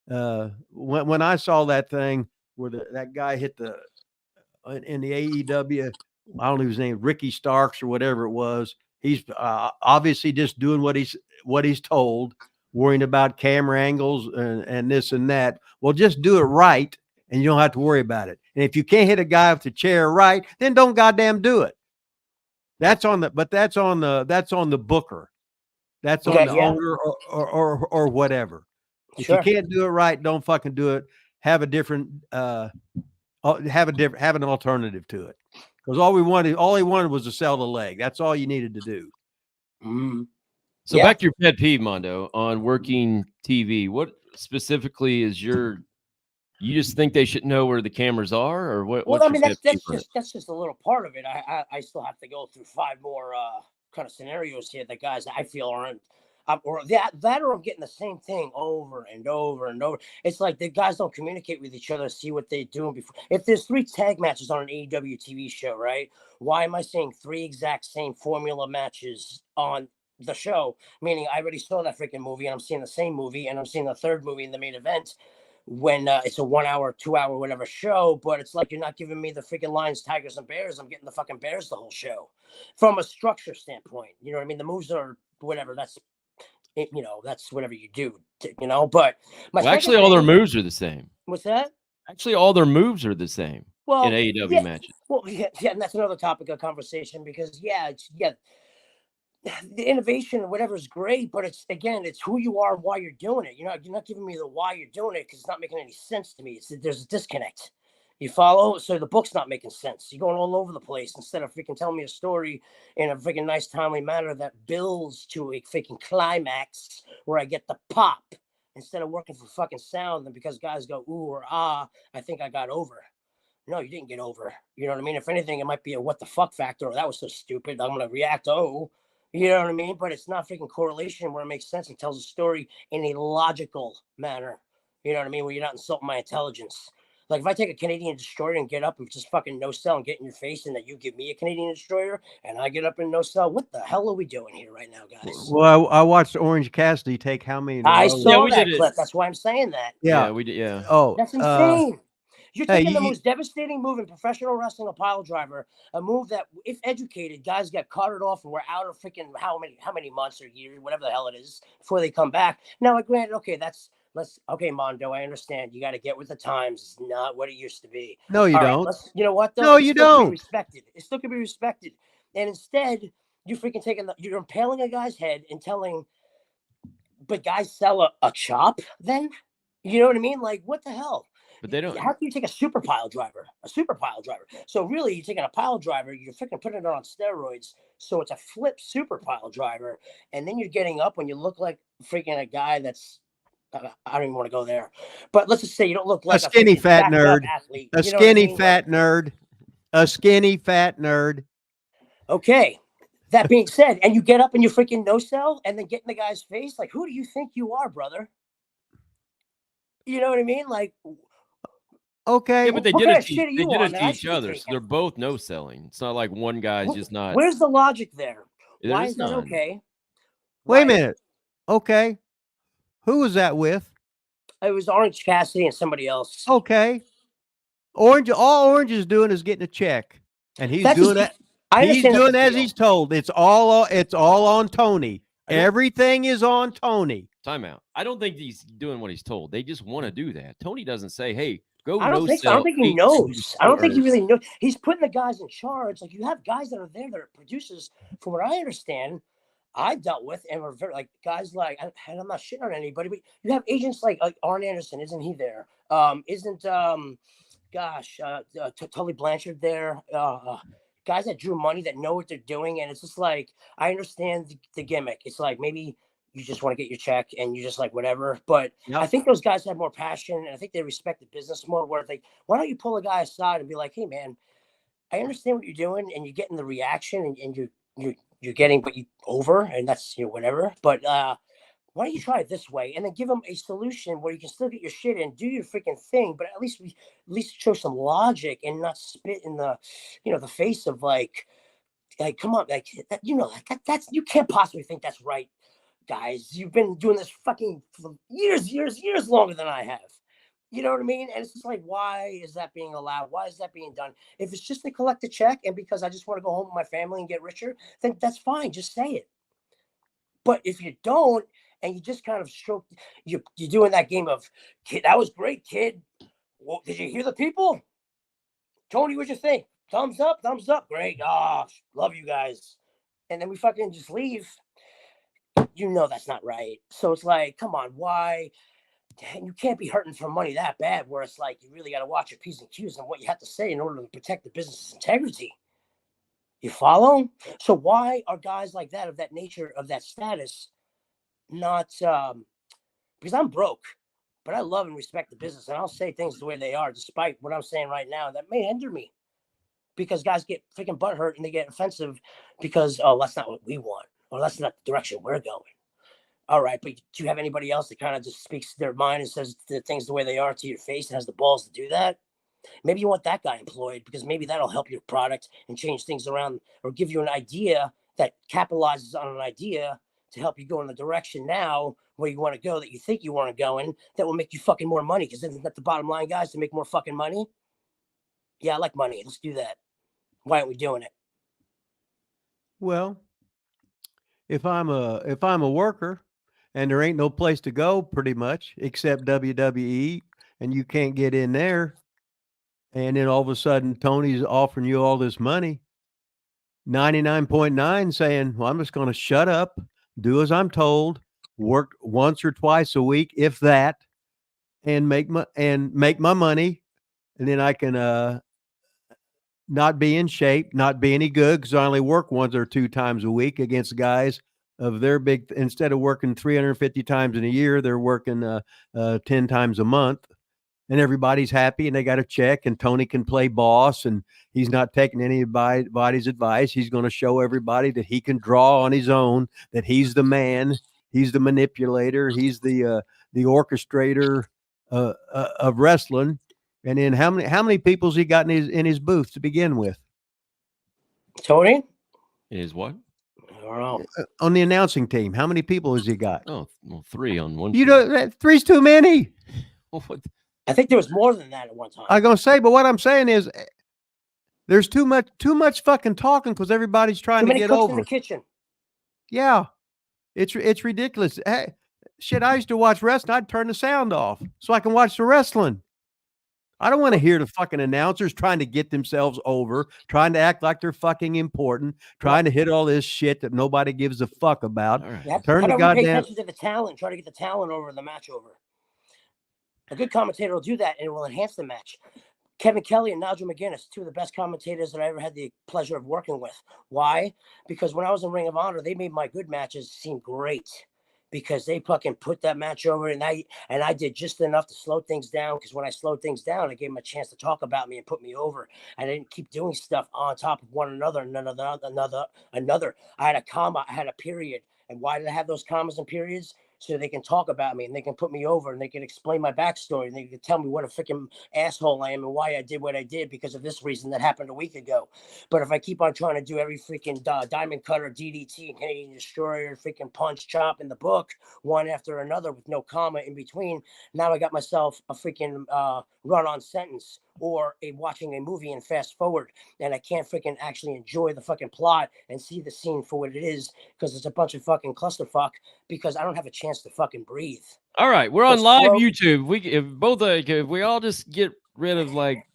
When I saw that thing where that guy hit in the AEW, I don't know his name, Ricky Starks or whatever it was. He's obviously just doing what he's told. worrying about camera angles and this and that. Well, just do it right, and you don't have to worry about it. And if you can't hit a guy with the chair right, then don't goddamn do it. That's on the booker. That's on the owner or whatever. If you can't do it right, don't fucking do it. Have a different have an alternative to it. Because all he wanted was to sell the leg. That's all you needed to do. Mm. So back to your pet peeve, Mondo, on working TV. What specifically is you just think they should know where the cameras are, or what? Well, I mean, that's just a little part of it. I still have to go through 5 more kind of scenarios here that guys I feel aren't, or or I'm getting the same thing over and over and over. It's like the guys don't communicate with each other, see what they're doing before. If there's 3 tag matches on an AEW TV show, right? Why am I seeing 3 exact same formula matches on the show? Meaning I already saw that freaking movie and I'm seeing the same movie and I'm seeing the 3rd movie in the main event when it's a 1 hour, 2 hour, whatever show, but it's like you're not giving me the freaking lions, tigers, and bears. I'm getting the fucking bears the whole show from a structure standpoint. You know what I mean? The moves are whatever. That's it, that's whatever you do, but actually all their moves are the same. What's that? Actually, all their moves are the same in AEW matches. Well, yeah, and that's another topic of conversation because the innovation or whatever is great, but it's who you are, why you're doing it. You're not giving me the why you're doing it because it's not making any sense to me. There's a disconnect. You follow? So the book's not making sense. You're going all over the place instead of freaking telling me a story in a freaking nice, timely manner that builds to a freaking climax where I get the pop instead of working for fucking sound. And because guys go ooh or ah, I think I got over. No, you didn't get over. You know what I mean? If anything, it might be a what the fuck factor. Or that was so stupid. I'm gonna react. Oh. You know what I mean? But it's not freaking correlation where it makes sense. It tells a story in a logical manner. You know what I mean? Where you're not insulting my intelligence. Like if I take a Canadian destroyer and get up and just fucking no sell and get in your face, and that you give me a Canadian destroyer and I get up and no sell, what the hell are we doing here right now, guys? Well, I watched Orange Cassidy take how many? I saw that clip. That's why I'm saying that. Yeah, we did. Yeah. Oh, that's insane. You're taking the most devastating move in professional wrestling, a pile driver, a move that, if educated, guys get carted off and we're out of freaking how many months or years, whatever the hell it is, before they come back. Now, granted, okay, okay, Mondo, I understand. You got to get with the times. It's not what it used to be. No, you don't. Right, you know what, though? No, you don't. It still can be respected. And instead, you're freaking you're impaling a guy's head and telling, but guys sell a chop then? You know what I mean? Like, what the hell? But they don't. How can you take a super pile driver? So really, you're taking a pile driver, you're freaking putting it on steroids. So it's a flip super pile driver. And then you're getting up when you look like freaking a guy that's, I don't even want to go there. But let's just say you don't look like a skinny fat nerd. Athlete, a skinny fat nerd. A skinny fat nerd. Okay. That being said, and you get up and you freaking no sell and then get in the guy's face. Like, who do you think you are, brother? You know what I mean? Like, okay. Yeah, but they did it to each other. So they're both no selling. It's not like one guy's just not. Where's the logic there? Why is that okay? Wait a minute. Okay. Who was that with? It was Orange Cassidy and somebody else. Okay. All Orange is doing is getting a check. And he's doing that. He's doing as he's told. It's all on Tony. Everything is on Tony. Timeout. I don't think he's doing what he's told. They just want to do that. Tony doesn't say, hey, go I don't think he knows. I don't think he really knows. He's putting the guys in charge. Like, you have guys that are there that are producers. From what I understand, I dealt with and were very, like, guys like, and I'm not shitting on anybody, but you have agents like Arn Anderson. Isn't he there? Isn't Tully Blanchard there? Guys that drew money that know what they're doing. And it's just like, I understand the gimmick. It's like, maybe you just want to get your check and you just like whatever. But I think those guys have more passion and I think they respect the business more, where they, why don't you pull a guy aside and be like, hey man, I understand what you're doing and you're getting the reaction and you're getting what you over, and that's, whatever. But why don't you try it this way and then give them a solution where you can still get your shit in, do your freaking thing, but at least show some logic and not spit in the, the face of like, come on, like that, that's, you can't possibly think that's right. Guys, you've been doing this fucking for years longer than I have. You know what I mean? And it's just like, why is that being allowed? Why is that being done? If it's just to collect a check and because I just want to go home with my family and get richer, then that's fine. Just say it. But if you don't, and you just kind of stroke. You're doing that game of, kid, that was great, kid. Well, did you hear the people? Tony, what'd you think? Thumbs up, great. Ah, love you guys. And then we fucking just leave. You know that's not right. So it's like, come on, why? You can't be hurting for money that bad, where it's like you really got to watch your P's and Q's and what you have to say in order to protect the business's integrity. You follow? So why are guys like that, of that nature, of that status, not because I'm broke, but I love and respect the business, and I'll say things the way they are, despite what I'm saying right now that may hinder me. Because guys get freaking butthurt and they get offensive because, oh, that's not what we want, or that's not the direction we're going. All right, but do you have anybody else that kind of just speaks their mind and says the things the way they are to your face and has the balls to do that? Maybe you want that guy employed, because maybe that'll help your product and change things around, or give you an idea that capitalizes on an idea to help you go in the direction now where you want to go, that you think you want to go in, that will make you fucking more money. Because isn't that the bottom line, guys, to make more fucking money? Yeah, I like money. Let's do that. Why aren't we doing it? Well, if I'm a worker and there ain't no place to go pretty much except WWE, and you can't get in there, and then all of a sudden Tony's offering you all this money, 99.9 saying, well, I'm just going to shut up, do as I'm told, work once or twice a week, if that, and make my money, and then I can not be in shape, not be any good, because I only work 1 or 2 times a week against guys of their big. Instead of working 350 times in a year, they're working 10 times a month, and everybody's happy and they got a check. And Tony can play boss, and he's not taking anybody's advice. He's going to show everybody that he can draw on his own, that he's the man, he's the manipulator, he's the orchestrator of wrestling. And then how many people's he got in his booth to begin with? Tony? Is what? I don't know. On the announcing team, how many people has he got? Oh, well, 3 on one. You know, 3's too many. I think there was more than that at one time. I'm gonna say, but what I'm saying is, there's too much fucking talking, because everybody's trying to get over. In the kitchen. Yeah, it's ridiculous. Hey, shit, I used to watch wrestling. I'd turn the sound off so I can watch the wrestling. I don't want to hear the fucking announcers trying to get themselves over, trying to act like they're fucking important, trying to hit all this shit that nobody gives a fuck about. Right. Turn the goddamn. Pay attention to the talent. Try to get the talent over, the match over. A good commentator will do that, and it will enhance the match. Kevin Kelly and Nigel McGuinness, 2 of the best commentators that I ever had the pleasure of working with. Why? Because when I was in Ring of Honor, they made my good matches seem great, because they fucking put that match over, and I did just enough to slow things down, because when I slowed things down, I gave them a chance to talk about me and put me over. I didn't keep doing stuff on top of one another, another. I had a comma, I had a period. And why did I have those commas and periods? So they can talk about me and they can put me over and they can explain my backstory and they can tell me what a freaking asshole I am and why I did what I did because of this reason that happened a week ago. But if I keep on trying to do every freaking Diamond Cutter, DDT, and Canadian Destroyer, freaking punch, chop in the book, one after another with no comma in between, now I got myself a freaking run-on sentence or watching a movie and fast forward, and I can't freaking actually enjoy the fucking plot and see the scene for what it is because it's a bunch of fucking clusterfuck because I don't have a chance to fucking breathe. All right, we're on live YouTube. If we all just get rid of like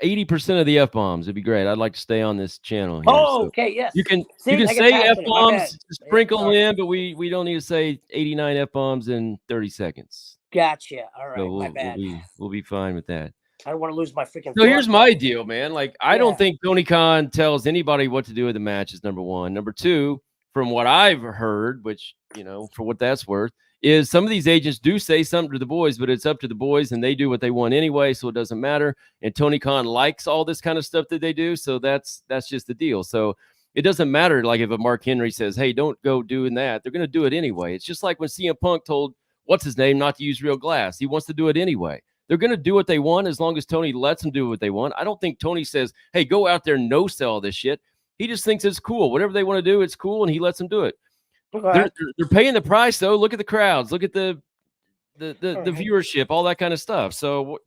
80% of the F-bombs, it'd be great. I'd like to stay on this channel here. Okay, yes. You can say F-bombs, sprinkle in, but we don't need to say 89 F-bombs in 30 seconds. Gotcha. All right, so my bad. We'll be fine with that. I don't want to lose my freaking. So here's my deal, man. Like, I don't think Tony Khan tells anybody what to do with the matches, number one. Number two, from what I've heard, which, for what that's worth, is some of these agents do say something to the boys, but it's up to the boys and they do what they want anyway, so it doesn't matter. And Tony Khan likes all this kind of stuff that they do, so that's just the deal. So it doesn't matter, like, if a Mark Henry says, hey, don't go doing that, they're going to do it anyway. It's just like when CM Punk told, what's-his-name, not to use real glass. He wants to do it anyway. They're going to do what they want as long as Tony lets them do what they want. I don't think Tony says, hey, go out there and no-sell this shit. He just thinks it's cool. Whatever they want to do, it's cool, and he lets them do it. Okay. They're paying the price, though. Look at the crowds. Look at the viewership, all that kind of stuff. So,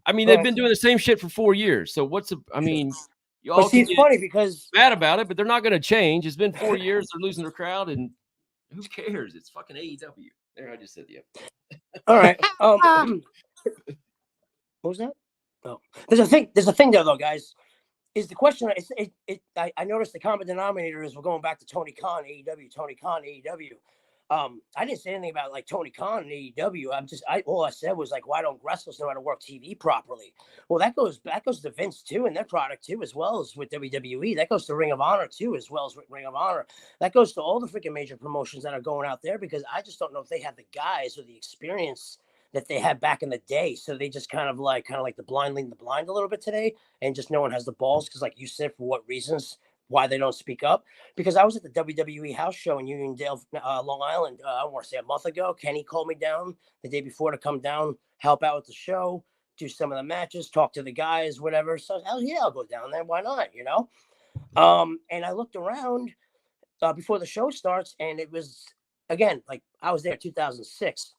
I mean, they've been doing the same shit for 4 years. So you all it's funny because mad about it, but they're not going to change. It's been 4 years. They're losing their crowd, and who cares? It's fucking AEW. There, I just said the F. All right. What was that? Oh, there's a thing there though, guys. Is the question? I noticed the common denominator is we're going back to Tony Khan, AEW, Tony Khan, AEW. I didn't say anything about like Tony Khan and AEW. All I said was like, why don't wrestlers know how to work TV properly? Well, that goes to Vince too, and their product too, as well as with WWE. That goes to Ring of Honor too, as well as with Ring of Honor. That goes to all the freaking major promotions that are going out there, because I just don't know if they have the guys or the experience that they had back in the day. So they just kind of like the blind leading the blind a little bit today, and just no one has the balls, because like you said, for what reasons, why they don't speak up. Because I was at the WWE house show in Uniondale, Long Island, I want to say a month ago. Kenny called me down the day before to come down, help out with the show, do some of the matches, talk to the guys, whatever. So hell yeah, I'll go down there. Why not? You know? And I looked around before the show starts, and it was, again, like I was there in 2006.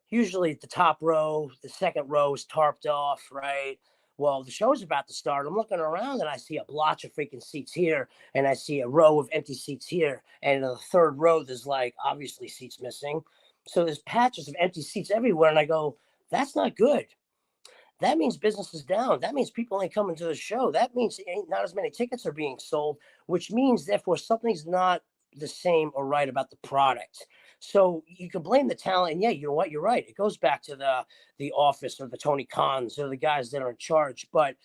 Usually the top row, the second row is tarped off, right? Well, the show's about to start. I'm looking around and I see a blotch of freaking seats here, and I see a row of empty seats here. And in the third row, there's like obviously seats missing. So there's patches of empty seats everywhere. And I go, that's not good. That means business is down. That means people ain't coming to the show. That means not as many tickets are being sold, which means therefore something's not the same or right about the product. So you can blame the talent, and yeah, you know what? You're right. It goes back to the office or the Tony Khans or the guys that are in charge. But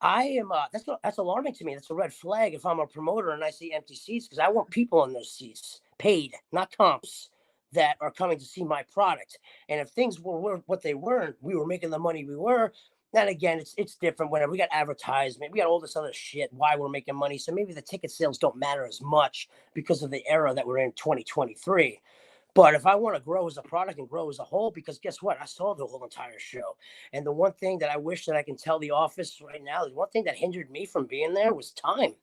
I am that's alarming to me. That's a red flag if I'm a promoter and I see empty seats, because I want people in those seats, paid, not comps, that are coming to see my product. And if things were what they weren't, we were making the money we were. Then again, it's different. Whenever we got advertisement, we got all this other shit, why we're making money. So maybe the ticket sales don't matter as much because of the era that we're in, 2023. But if I want to grow as a product and grow as a whole, because guess what? I saw the whole entire show. And the one thing that I wish that I can tell the office right now, the one thing that hindered me from being there was time.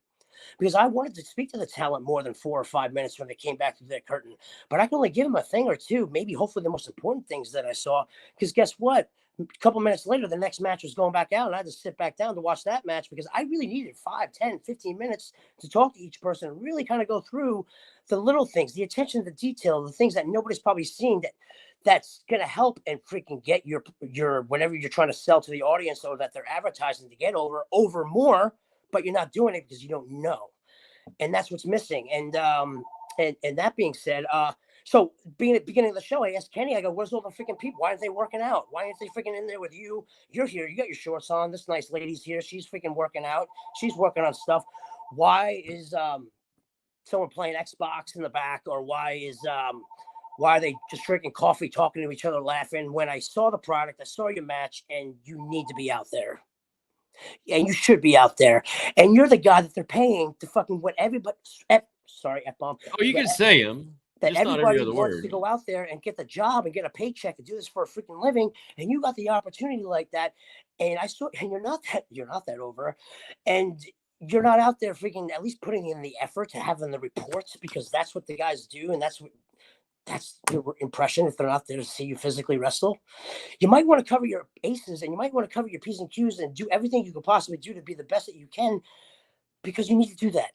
Because I wanted to speak to the talent more than 4 or 5 minutes when they came back through that curtain. But I can only give them a thing or two, maybe hopefully the most important things that I saw. Because guess what? A couple minutes later, the next match was going back out, and I had to sit back down to watch that match, because I really needed 5, 10, 15 minutes to talk to each person and really kind of go through the little things, the attention to detail, the things that nobody's probably seen that's going to help and freaking get your whatever you're trying to sell to the audience, or that they're advertising to get over more, but you're not doing it because you don't know. And that's what's missing. And that being said, so being at the beginning of the show, I asked Kenny, I go, where's all the freaking people? Why aren't they working out? Why aren't they freaking in there with you? You're here. You got your shorts on. This nice lady's here. She's freaking working out. She's working on stuff. Why is someone playing Xbox in the back? Or why are they just drinking coffee, talking to each other, laughing? When I saw the product, I saw your match, and you need to be out there. And you should be out there. And you're the guy that they're paying to fucking what everybody, F-bomb. Oh, you can say them. That everybody wants to go out there and get the job and get a paycheck and do this for a freaking living. And you got the opportunity like that. And you're not that over. And you're not out there freaking at least putting in the effort to having the reports, because that's what the guys do. And that's your impression if they're not there to see you physically wrestle. You might want to cover your aces, and you might want to cover your P's and Q's and do everything you could possibly do to be the best that you can, because you need to do that.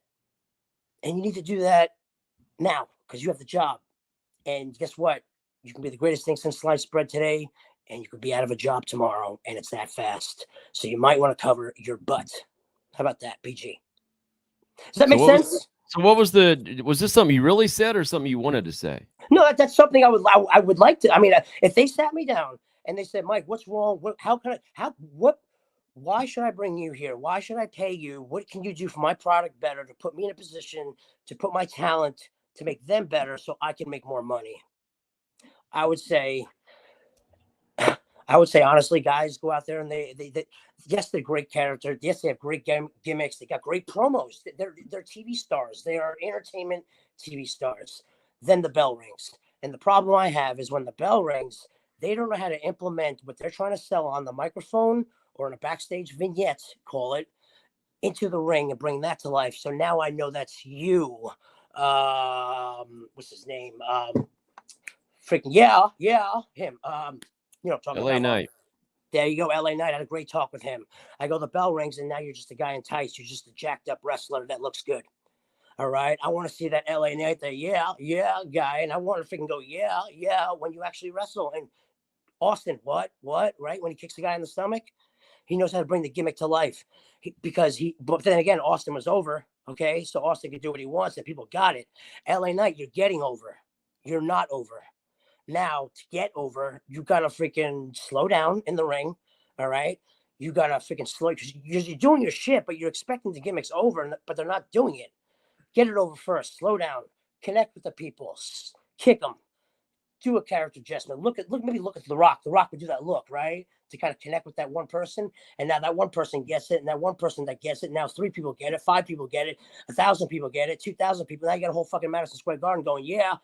And you need to do that now, because you have the job. And guess what? You can be the greatest thing since sliced bread today, and you could be out of a job tomorrow, and it's that fast. So you might want to cover your butt. How about that, PG? Does that make sense? So what was this something you really said or something you wanted to say? No, that's something I would like to. I mean, if they sat me down and they said, Mike, what's wrong? Why should I bring you here? Why should I pay you? What can you do for my product better to put me in a position to put my talent to make them better so I can make more money? I would say honestly, guys, go out there and they yes, they're great characters. Yes, they have great gimmicks. They got great promos. They're TV stars. They are entertainment TV stars. Then the bell rings. And the problem I have is when the bell rings, they don't know how to implement what they're trying to sell on the microphone or in a backstage vignette, call it, into the ring and bring that to life. So now I know that's you. What's his name? Freaking him. You know, talking LA about Knight. There you go, LA Knight. I had a great talk with him. I go, the bell rings, and now you're just a guy in tights. You're just a jacked up wrestler that looks good. All right. I want to see that LA Knight, the yeah guy. And I want to freaking go, yeah, when you actually wrestle. And Austin, what, right? When he kicks the guy in the stomach, he knows how to bring the gimmick to life but then again, Austin was over. Okay. So Austin could do what he wants and people got it. LA Knight, you're getting over. You're not over. Now, to get over, you got to freaking slow down in the ring. All right. You got to freaking slow because you're doing your shit, but you're expecting the gimmicks over, but they're not doing it. Get it over first. Slow down. Connect with the people. Kick them. Do a character adjustment. Maybe look at The Rock. The Rock would do that look, right? To kind of connect with that one person. And now that one person gets it. And that one person that gets it. Now 3 people get it. 5 people get it. 1,000 people get it. 2,000 people. Now you got a whole fucking Madison Square Garden going, yeah,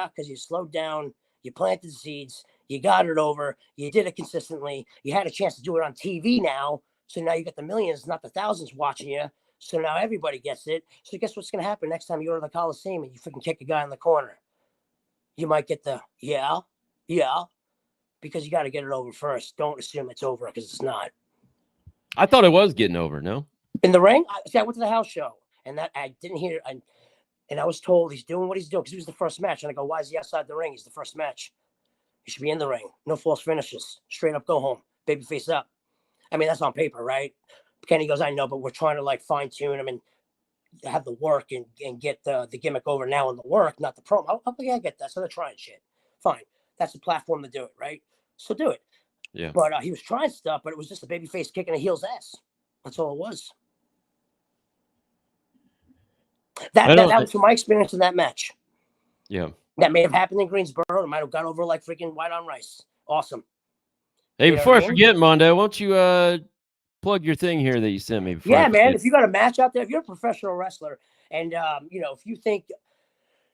because you slowed down. You planted seeds. You got it over. You did it consistently. You had a chance to do it on TV now. So now you got the millions, not the thousands watching you. So now everybody gets it. So guess what's going to happen next time you go to the Coliseum and you freaking kick a guy in the corner? You might get the, yeah, because you got to get it over first. Don't assume it's over because it's not. I thought it was getting over, no? In the ring? I went to the house show, and that I didn't hear, and I was told he's doing what he's doing because he was the first match. And I go, why is he outside the ring? He's the first match. He should be in the ring. No false finishes. Straight up, go home. Baby face up. I mean, that's on paper, right? Kenny goes, I know, but we're trying to like fine tune him and have the work and get the gimmick over now in the work, not the promo. Okay, I get that. So they're trying shit. Fine. That's the platform to do it, right? So do it. Yeah. But he was trying stuff, but it was just a baby face kicking a heel's ass. That's all it was. That was from my experience in that match. Yeah. That may have happened in Greensboro. It might have got over like freaking white on rice. Awesome. Hey, before I forget, Mondo, why don't you plug your thing here that you sent me? Yeah, man. If you got a match out there, if you're a professional wrestler, and if you think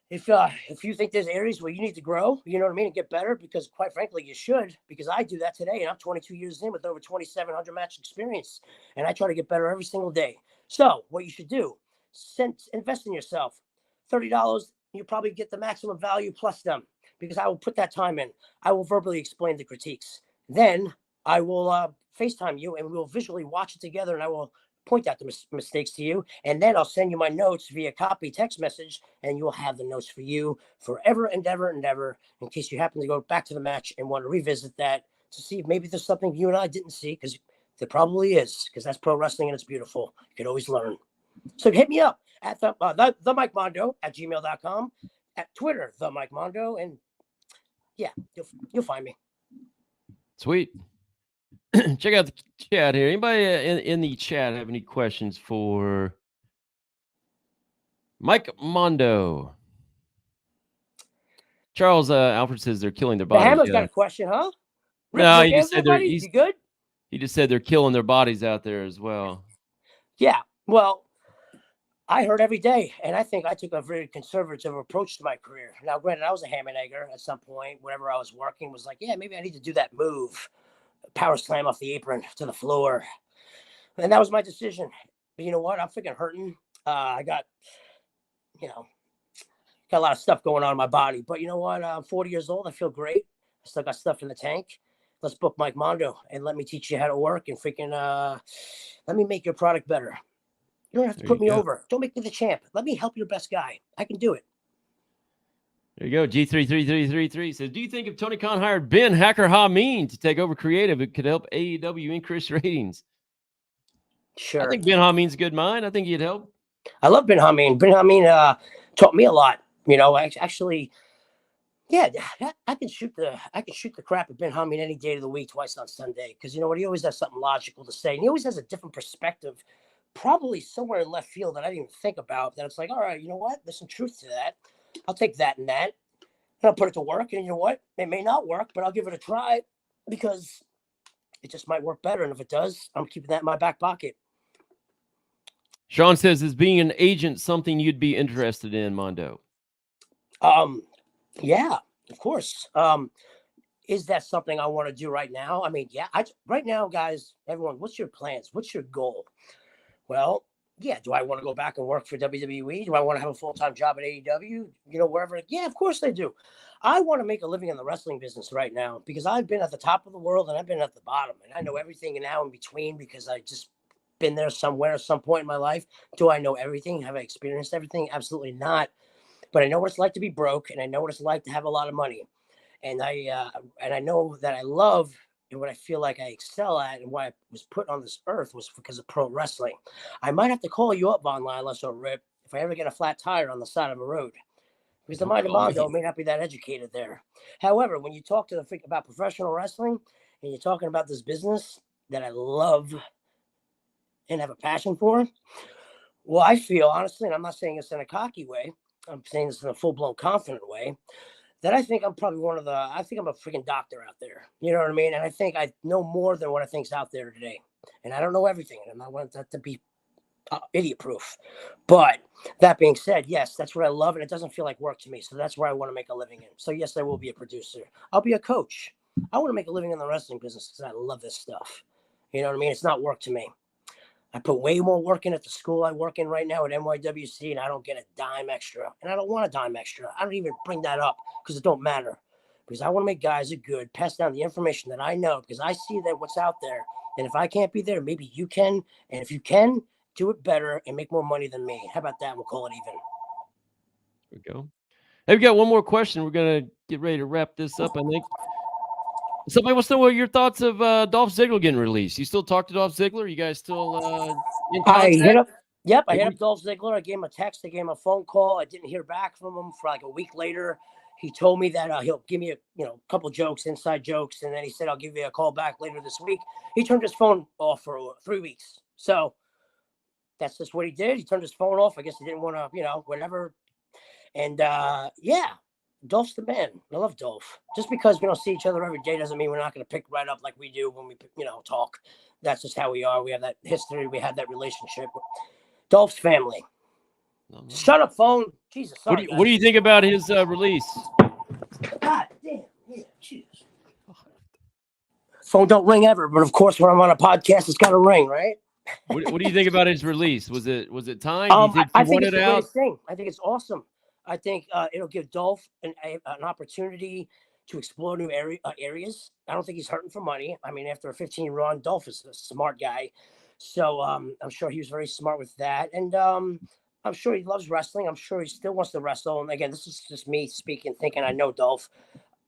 there's areas where you need to grow, you know what I mean, and get better, because quite frankly, you should. Because I do that today, and I'm 22 years in with over 2,700 match experience, and I try to get better every single day. So what you should do, invest in yourself. $30, you probably get the maximum value plus them, because I will put that time in. I will verbally explain the critiques. Then I will FaceTime you and we will visually watch it together, and I will point out the mistakes to you. And then I'll send you my notes via copy text message, and you'll have the notes for you forever and ever and ever, in case you happen to go back to the match and want to revisit that to see if maybe there's something you and I didn't see, because there probably is, because that's pro wrestling and it's beautiful. You can always learn. So hit me up at the Mike Mondo at gmail.com, at Twitter, the Mike Mondo, and yeah, you'll find me. Sweet. Check out the chat here. Anybody in the chat have any questions for Mike Mondo? Charles Alfred says they're killing their bodies. The Hammer's got a question, huh? No, he just said he's good. He just said they're killing their bodies out there as well. Yeah, well, I heard every day, and I think I took a very conservative approach to my career. Now, granted, I was a ham and egger at some point. Whenever I was working, was like, yeah, maybe I need to do that move. Power slam off the apron to the floor. And that was my decision. But you know what? I'm freaking hurting. I got a lot of stuff going on in my body. But you know what? I'm 40 years old. I feel great. I still got stuff in the tank. Let's book Mike Mondo and let me teach you how to work and freaking let me make your product better. You don't have to put me over. Don't make me the champ. Let me help your best guy. I can do it. There you go. G33333 says, do you think if Tony Khan hired Ben Hacker Hameen to take over creative, it could help AEW increase ratings? Sure. I think Ben Hameen's a good mind. I think he'd help. I love Ben Hameen. Ben Hameen taught me a lot. Actually, yeah, I can shoot the crap at Ben Hameen any day of the week, twice on Sunday. Because you know what? He always has something logical to say. And he always has a different perspective, probably somewhere in left field that I didn't even think about. That it's like, all right, you know what? There's some truth to that. I'll take that and that, and I'll put it to work. And you know what? It may not work, but I'll give it a try, because it just might work better. And if it does, I'm keeping that in my back pocket. Sean says, is being an agent something you'd be interested in, Mondo? Yeah, of course. Is that something I want to do right now? I mean, yeah, right now, guys, everyone, what's your plans? What's your goal? Well, yeah, do I want to go back and work for WWE? Do I want to have a full-time job at AEW? Wherever. Yeah, of course I do. I want to make a living in the wrestling business right now, because I've been at the top of the world and I've been at the bottom, and I know everything now in between, because I just been there somewhere at some point in my life. Do I know everything? Have I experienced everything? Absolutely not. But I know what it's like to be broke, and I know what it's like to have a lot of money. And I know that I love and what I feel like I excel at, and why I was put on this earth was because of pro wrestling. I might have to call you up, Von Lila, or Rip, if I ever get a flat tire on the side of a road. Because the mind of Mondo may not be that educated there. However, when you talk to the freak about professional wrestling and you're talking about this business that I love and have a passion for, well, I feel honestly, and I'm not saying this in a cocky way, I'm saying this in a full-blown confident way, that I think I'm probably I think I'm a freaking doctor out there. You know what I mean? And I think I know more than what I think's out there today. And I don't know everything. And I want that to be idiot proof. But that being said, yes, that's what I love, and it doesn't feel like work to me. So that's where I want to make a living in. So yes, I will be a producer. I'll be a coach. I want to make a living in the wrestling business because I love this stuff. You know what I mean? It's not work to me. I put way more work in at the school I work in right now at NYWC, and I don't get a dime extra. And I don't want a dime extra. I don't even bring that up because it don't matter. Because I want to make guys that good, pass down the information that I know, because I see that what's out there. And if I can't be there, maybe you can. And if you can, do it better and make more money than me. How about that? We'll call it even. There we go. Hey, we got one more question. We're going to get ready to wrap this up, I think. Somebody wants to know what your thoughts of Dolph Ziggler getting released. You still talk to Dolph Ziggler? You guys still in contact? I hit up Dolph Ziggler. I gave him a text. I gave him a phone call. I didn't hear back from him for like a week later. He told me that he'll give me a couple jokes, inside jokes, and then he said, I'll give you a call back later this week. He turned his phone off for 3 weeks. So that's just what he did. He turned his phone off. I guess he didn't want to, whatever. And yeah, Dolph's the man. I love Dolph. Just because we don't see each other every day doesn't mean we're not going to pick right up like we do when we, talk. That's just how we are. We have that history. We have that relationship. Dolph's family. Shut up, phone. Jesus. Sorry, what do you think about his release? God damn. Yeah, cheers. Phone don't ring ever, but of course, when I'm on a podcast, it's got to ring, right? What do you think about his release? Was it time? Do you think I he think wanted it's the out? greatest thing. I think it's awesome. I think it'll give Dolph an opportunity to explore new areas. I don't think he's hurting for money. I mean, after a 15 run, Dolph is a smart guy. So I'm sure he was very smart with that. And I'm sure he loves wrestling. I'm sure he still wants to wrestle. And again, this is just me speaking, thinking I know Dolph.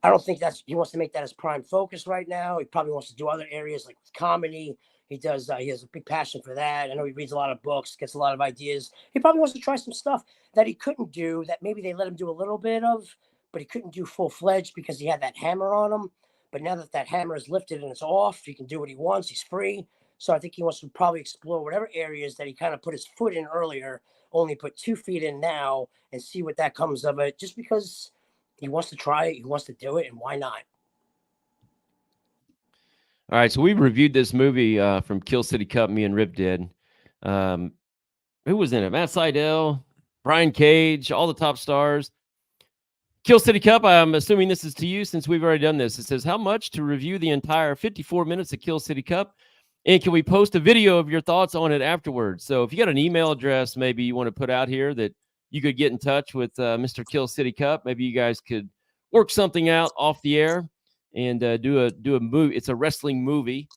I don't think he wants to make that his prime focus right now. He probably wants to do other areas like comedy. He does. He has a big passion for that. I know he reads a lot of books, gets a lot of ideas. He probably wants to try some stuff that he couldn't do, that maybe they let him do a little bit of, but he couldn't do full-fledged because he had that hammer on him. But now that hammer is lifted and it's off, he can do what he wants. He's free. So I think he wants to probably explore whatever areas that he kind of put his foot in earlier, only put 2 feet in now, and see what that comes of it, just because he wants to try it, he wants to do it, and why not? All right, so we reviewed this movie from Kill City Cup, me and Rip did. Who was in it? Matt Sydal, Brian Cage, all the top stars. Kill City Cup, I'm assuming this is to you since we've already done this. It says, how much to review the entire 54 minutes of Kill City Cup? And can we post a video of your thoughts on it afterwards? So if you got an email address maybe you want to put out here that you could get in touch with Mr. Kill City Cup, maybe you guys could work something out off the air and do a movie. It's a wrestling movie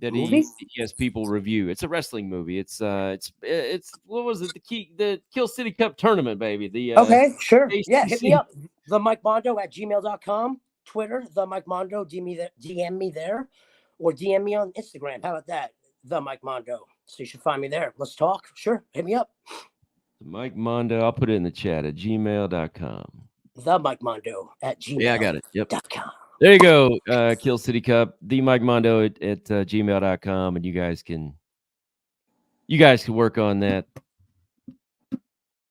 that he has people review. It's a wrestling movie. It's what was it? The Kill City Cup tournament, baby. Okay, sure. ACC. Yeah, hit me up. The Mike Mondo at gmail.com. Twitter, the Mike Mondo. DM me there, or DM me on Instagram. How about that? The Mike Mondo. So you should find me there. Let's talk. Sure. Hit me up. Mike Mondo. I'll put it in the chat at gmail.com. The Mike Mondo at gmail.com. Yeah, I got it. Yep. There you go. Kill City Cup. The Mike Mondo at gmail.com. And you guys can work on that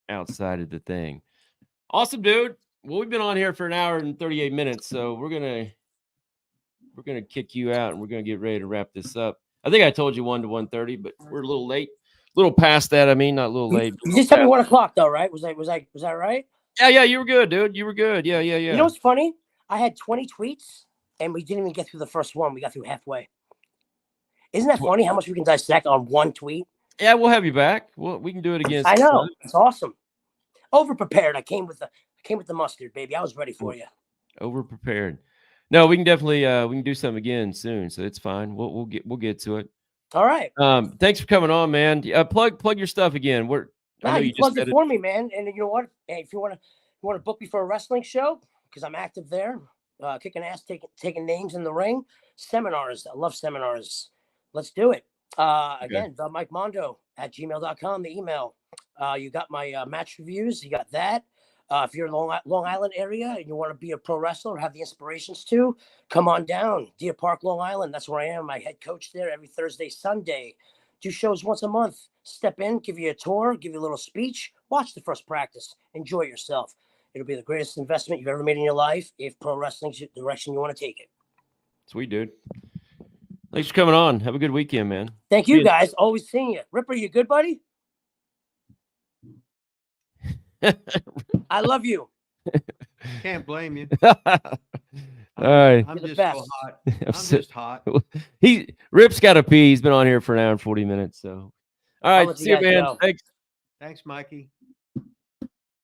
outside of the thing. Awesome, dude. Well, we've been on here for an hour and 38 minutes, so we're gonna kick you out and we're gonna get ready to wrap this up. I think I told you 1 to 1:30, but we're a little late. A little past that, I mean, not a little late. You just told me 1 o'clock though, right? Was that right? Yeah, you were good, dude. You were good. Yeah. You know what's funny? I had 20 tweets and we didn't even get through the first one. We got through halfway. Isn't that funny how much we can dissect on one tweet? Yeah, we'll have you back. We can do it again. I know. It's awesome. Over prepared. I came with the mustard, baby. I was ready for you. Over prepared. No, we can definitely we can do something again soon, so it's fine. We'll get to it. All right. Thanks for coming on, man. Plug your stuff again. I know you just plugged said it for me, man. And you know what? Hey, if you want to book me for a wrestling show, because I'm active there, kicking ass, taking names in the ring, seminars. I love seminars. Let's do it. Again, the Mike Mondo at gmail.com, the email. You got my match reviews. You got that. If you're in the Long Island area and you want to be a pro wrestler, have the inspirations to, come on down. Deer Park, Long Island. That's where I am. I head coach there every Thursday, Sunday. Do shows once a month. Step in, give you a tour, give you a little speech. Watch the first practice. Enjoy yourself. It'll be the greatest investment you've ever made in your life if pro wrestling's the direction you want to take it. Sweet, dude. Thanks for coming on. Have a good weekend, man. Thank you, guys. Always seeing you. Ripper, you good, buddy? I love you. Can't blame you. All right. I'm just best. so hot. I'm just hot. Rip's got to pee. He's been on here for an hour and 40 minutes. So, all right. See you, man. Thanks. Thanks, Mikey.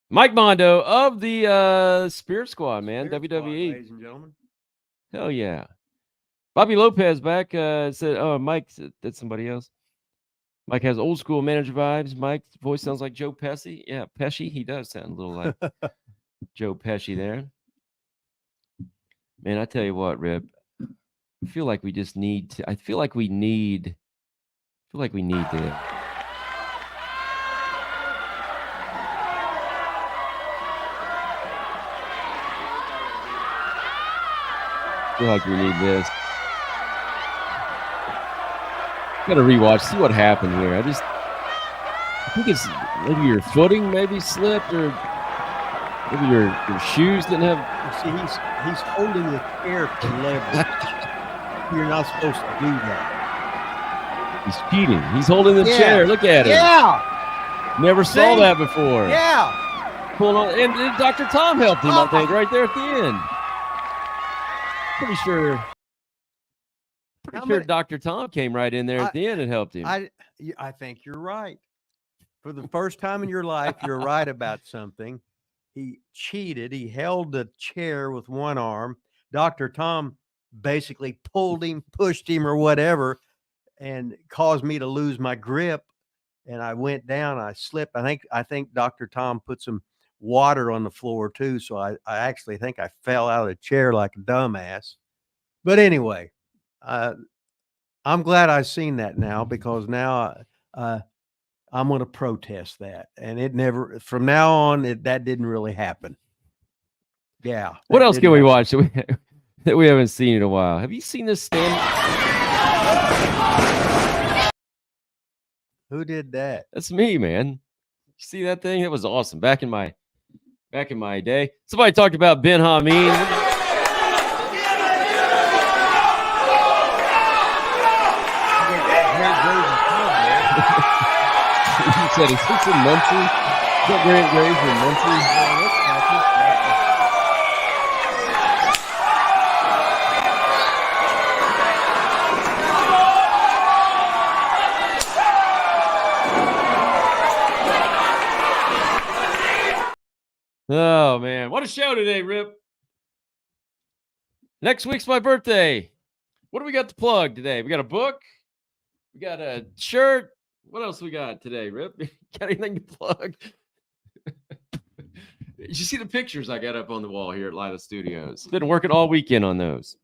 Mike Mondo of the Spirit Squad, man. WWE. Squad, ladies and gentlemen. Hell yeah. Bobby Lopez back said, "Oh, Mike, that's somebody else." Mike has old school manager vibes. Mike's voice sounds like Joe Pesci. Yeah, Pesci. He does sound a little like Joe Pesci there. Man, I tell you what, Rip. I feel like we just need to. I feel like we need to. I feel like we need this. Gotta rewatch, see what happened here. I think it's maybe your footing maybe slipped, or maybe your shoes didn't have. See, he's holding the chair for leverage. You're not supposed to do that. He's cheating. He's holding the chair. Look at him. Yeah. Never saw that before. Yeah. Pull on, and Dr. Tom helped him, I think, right there at the end. Pretty sure Dr. Tom came right in there at the end and helped him. I think you're right. For the first time in your life, you're right about something. He cheated. He held the chair with one arm. Dr. Tom basically pulled him, pushed him, or whatever, and caused me to lose my grip. And I went down. I slipped. I think Dr. Tom put some water on the floor too. So I actually think I fell out of the chair like a dumbass. But anyway, I'm glad I've seen that now, because now I'm going to protest that. And it never, from now on, that didn't really happen. Yeah. What else can we watch that we haven't seen in a while? Have you seen this stand? Who did that? That's me, man. You see that thing? It was awesome. Back in my day. Somebody talked about Ben Hameen. He said, "Is this in Muncie? Is that Grant Graves in Muncie?" Oh man, what a show today, Rip. Next week's my birthday. What do we got to plug today? We got a book. We got a shirt. What else we got today, Rip? Got anything to plug? Did you see the pictures I got up on the wall here at Lila Studios? Been working all weekend on those.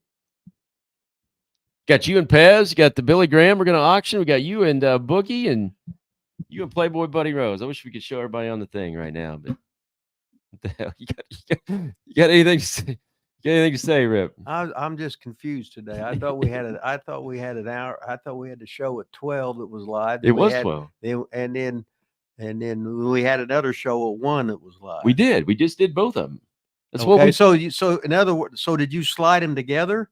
Got you and Pez. You got the Billy Graham we're going to auction. We got you and Boogie, and you and Playboy Buddy Rose. I wish we could show everybody on the thing right now, but what the hell? You got anything to say? Got anything to say, Rip? I'm just confused today. I thought we had an hour. I thought we had the show at 12 that was live. It was 12. And then we had another show at 1 that was live. We did. We just did both of them. That's okay, what we. So in other words, did you slide them together,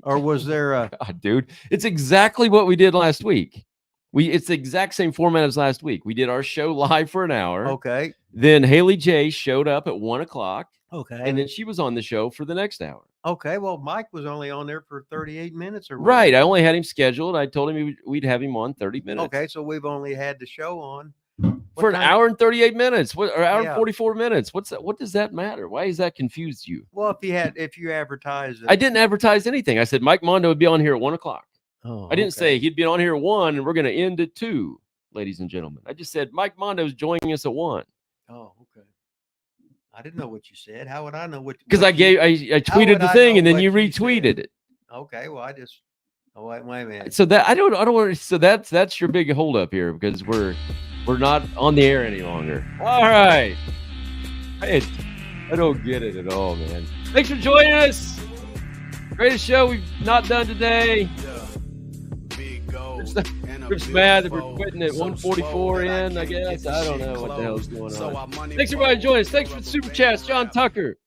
or was there a? God, dude, it's exactly what we did last week. It's the exact same format as last week. We did our show live for an hour. Okay. Then Haley J showed up at 1 o'clock. Okay. And then she was on the show for the next hour. Okay. Well, Mike was only on there for 38 minutes or right. I only had him scheduled. I told him we'd have him on 30 minutes. Okay. So we've only had the show on for an hour and 38 minutes. Or hour and 44 minutes. What's that? What does that matter? Why does that confuse you? Well, if you advertise it. I didn't advertise anything. I said Mike Mondo would be on here at 1 o'clock. Oh, I didn't say okay. he'd been on here at 1 and we're going to end at 2, ladies and gentlemen. I just said Mike Mondo's joining us at 1. Oh, okay. I didn't know what you said. How would I know what? Because I tweeted would the I thing know and then what you you retweeted said? it. Okay, well, I just. Oh, wait a minute. So that I don't want to. So that's your big holdup here because we're not on the air any longer. All right. Hey, I don't get it at all, man. Thanks for joining us. Greatest show we've not done today. Rip's mad that we're quitting at 144 in, I guess. I don't know what the hell's going on. Thanks everybody for joining us. Thanks for the super chats, John Tucker.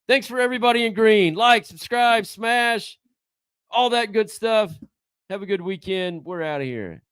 Thanks for everybody in green. Like, subscribe, smash, all that good stuff. Have a good weekend. We're out of here.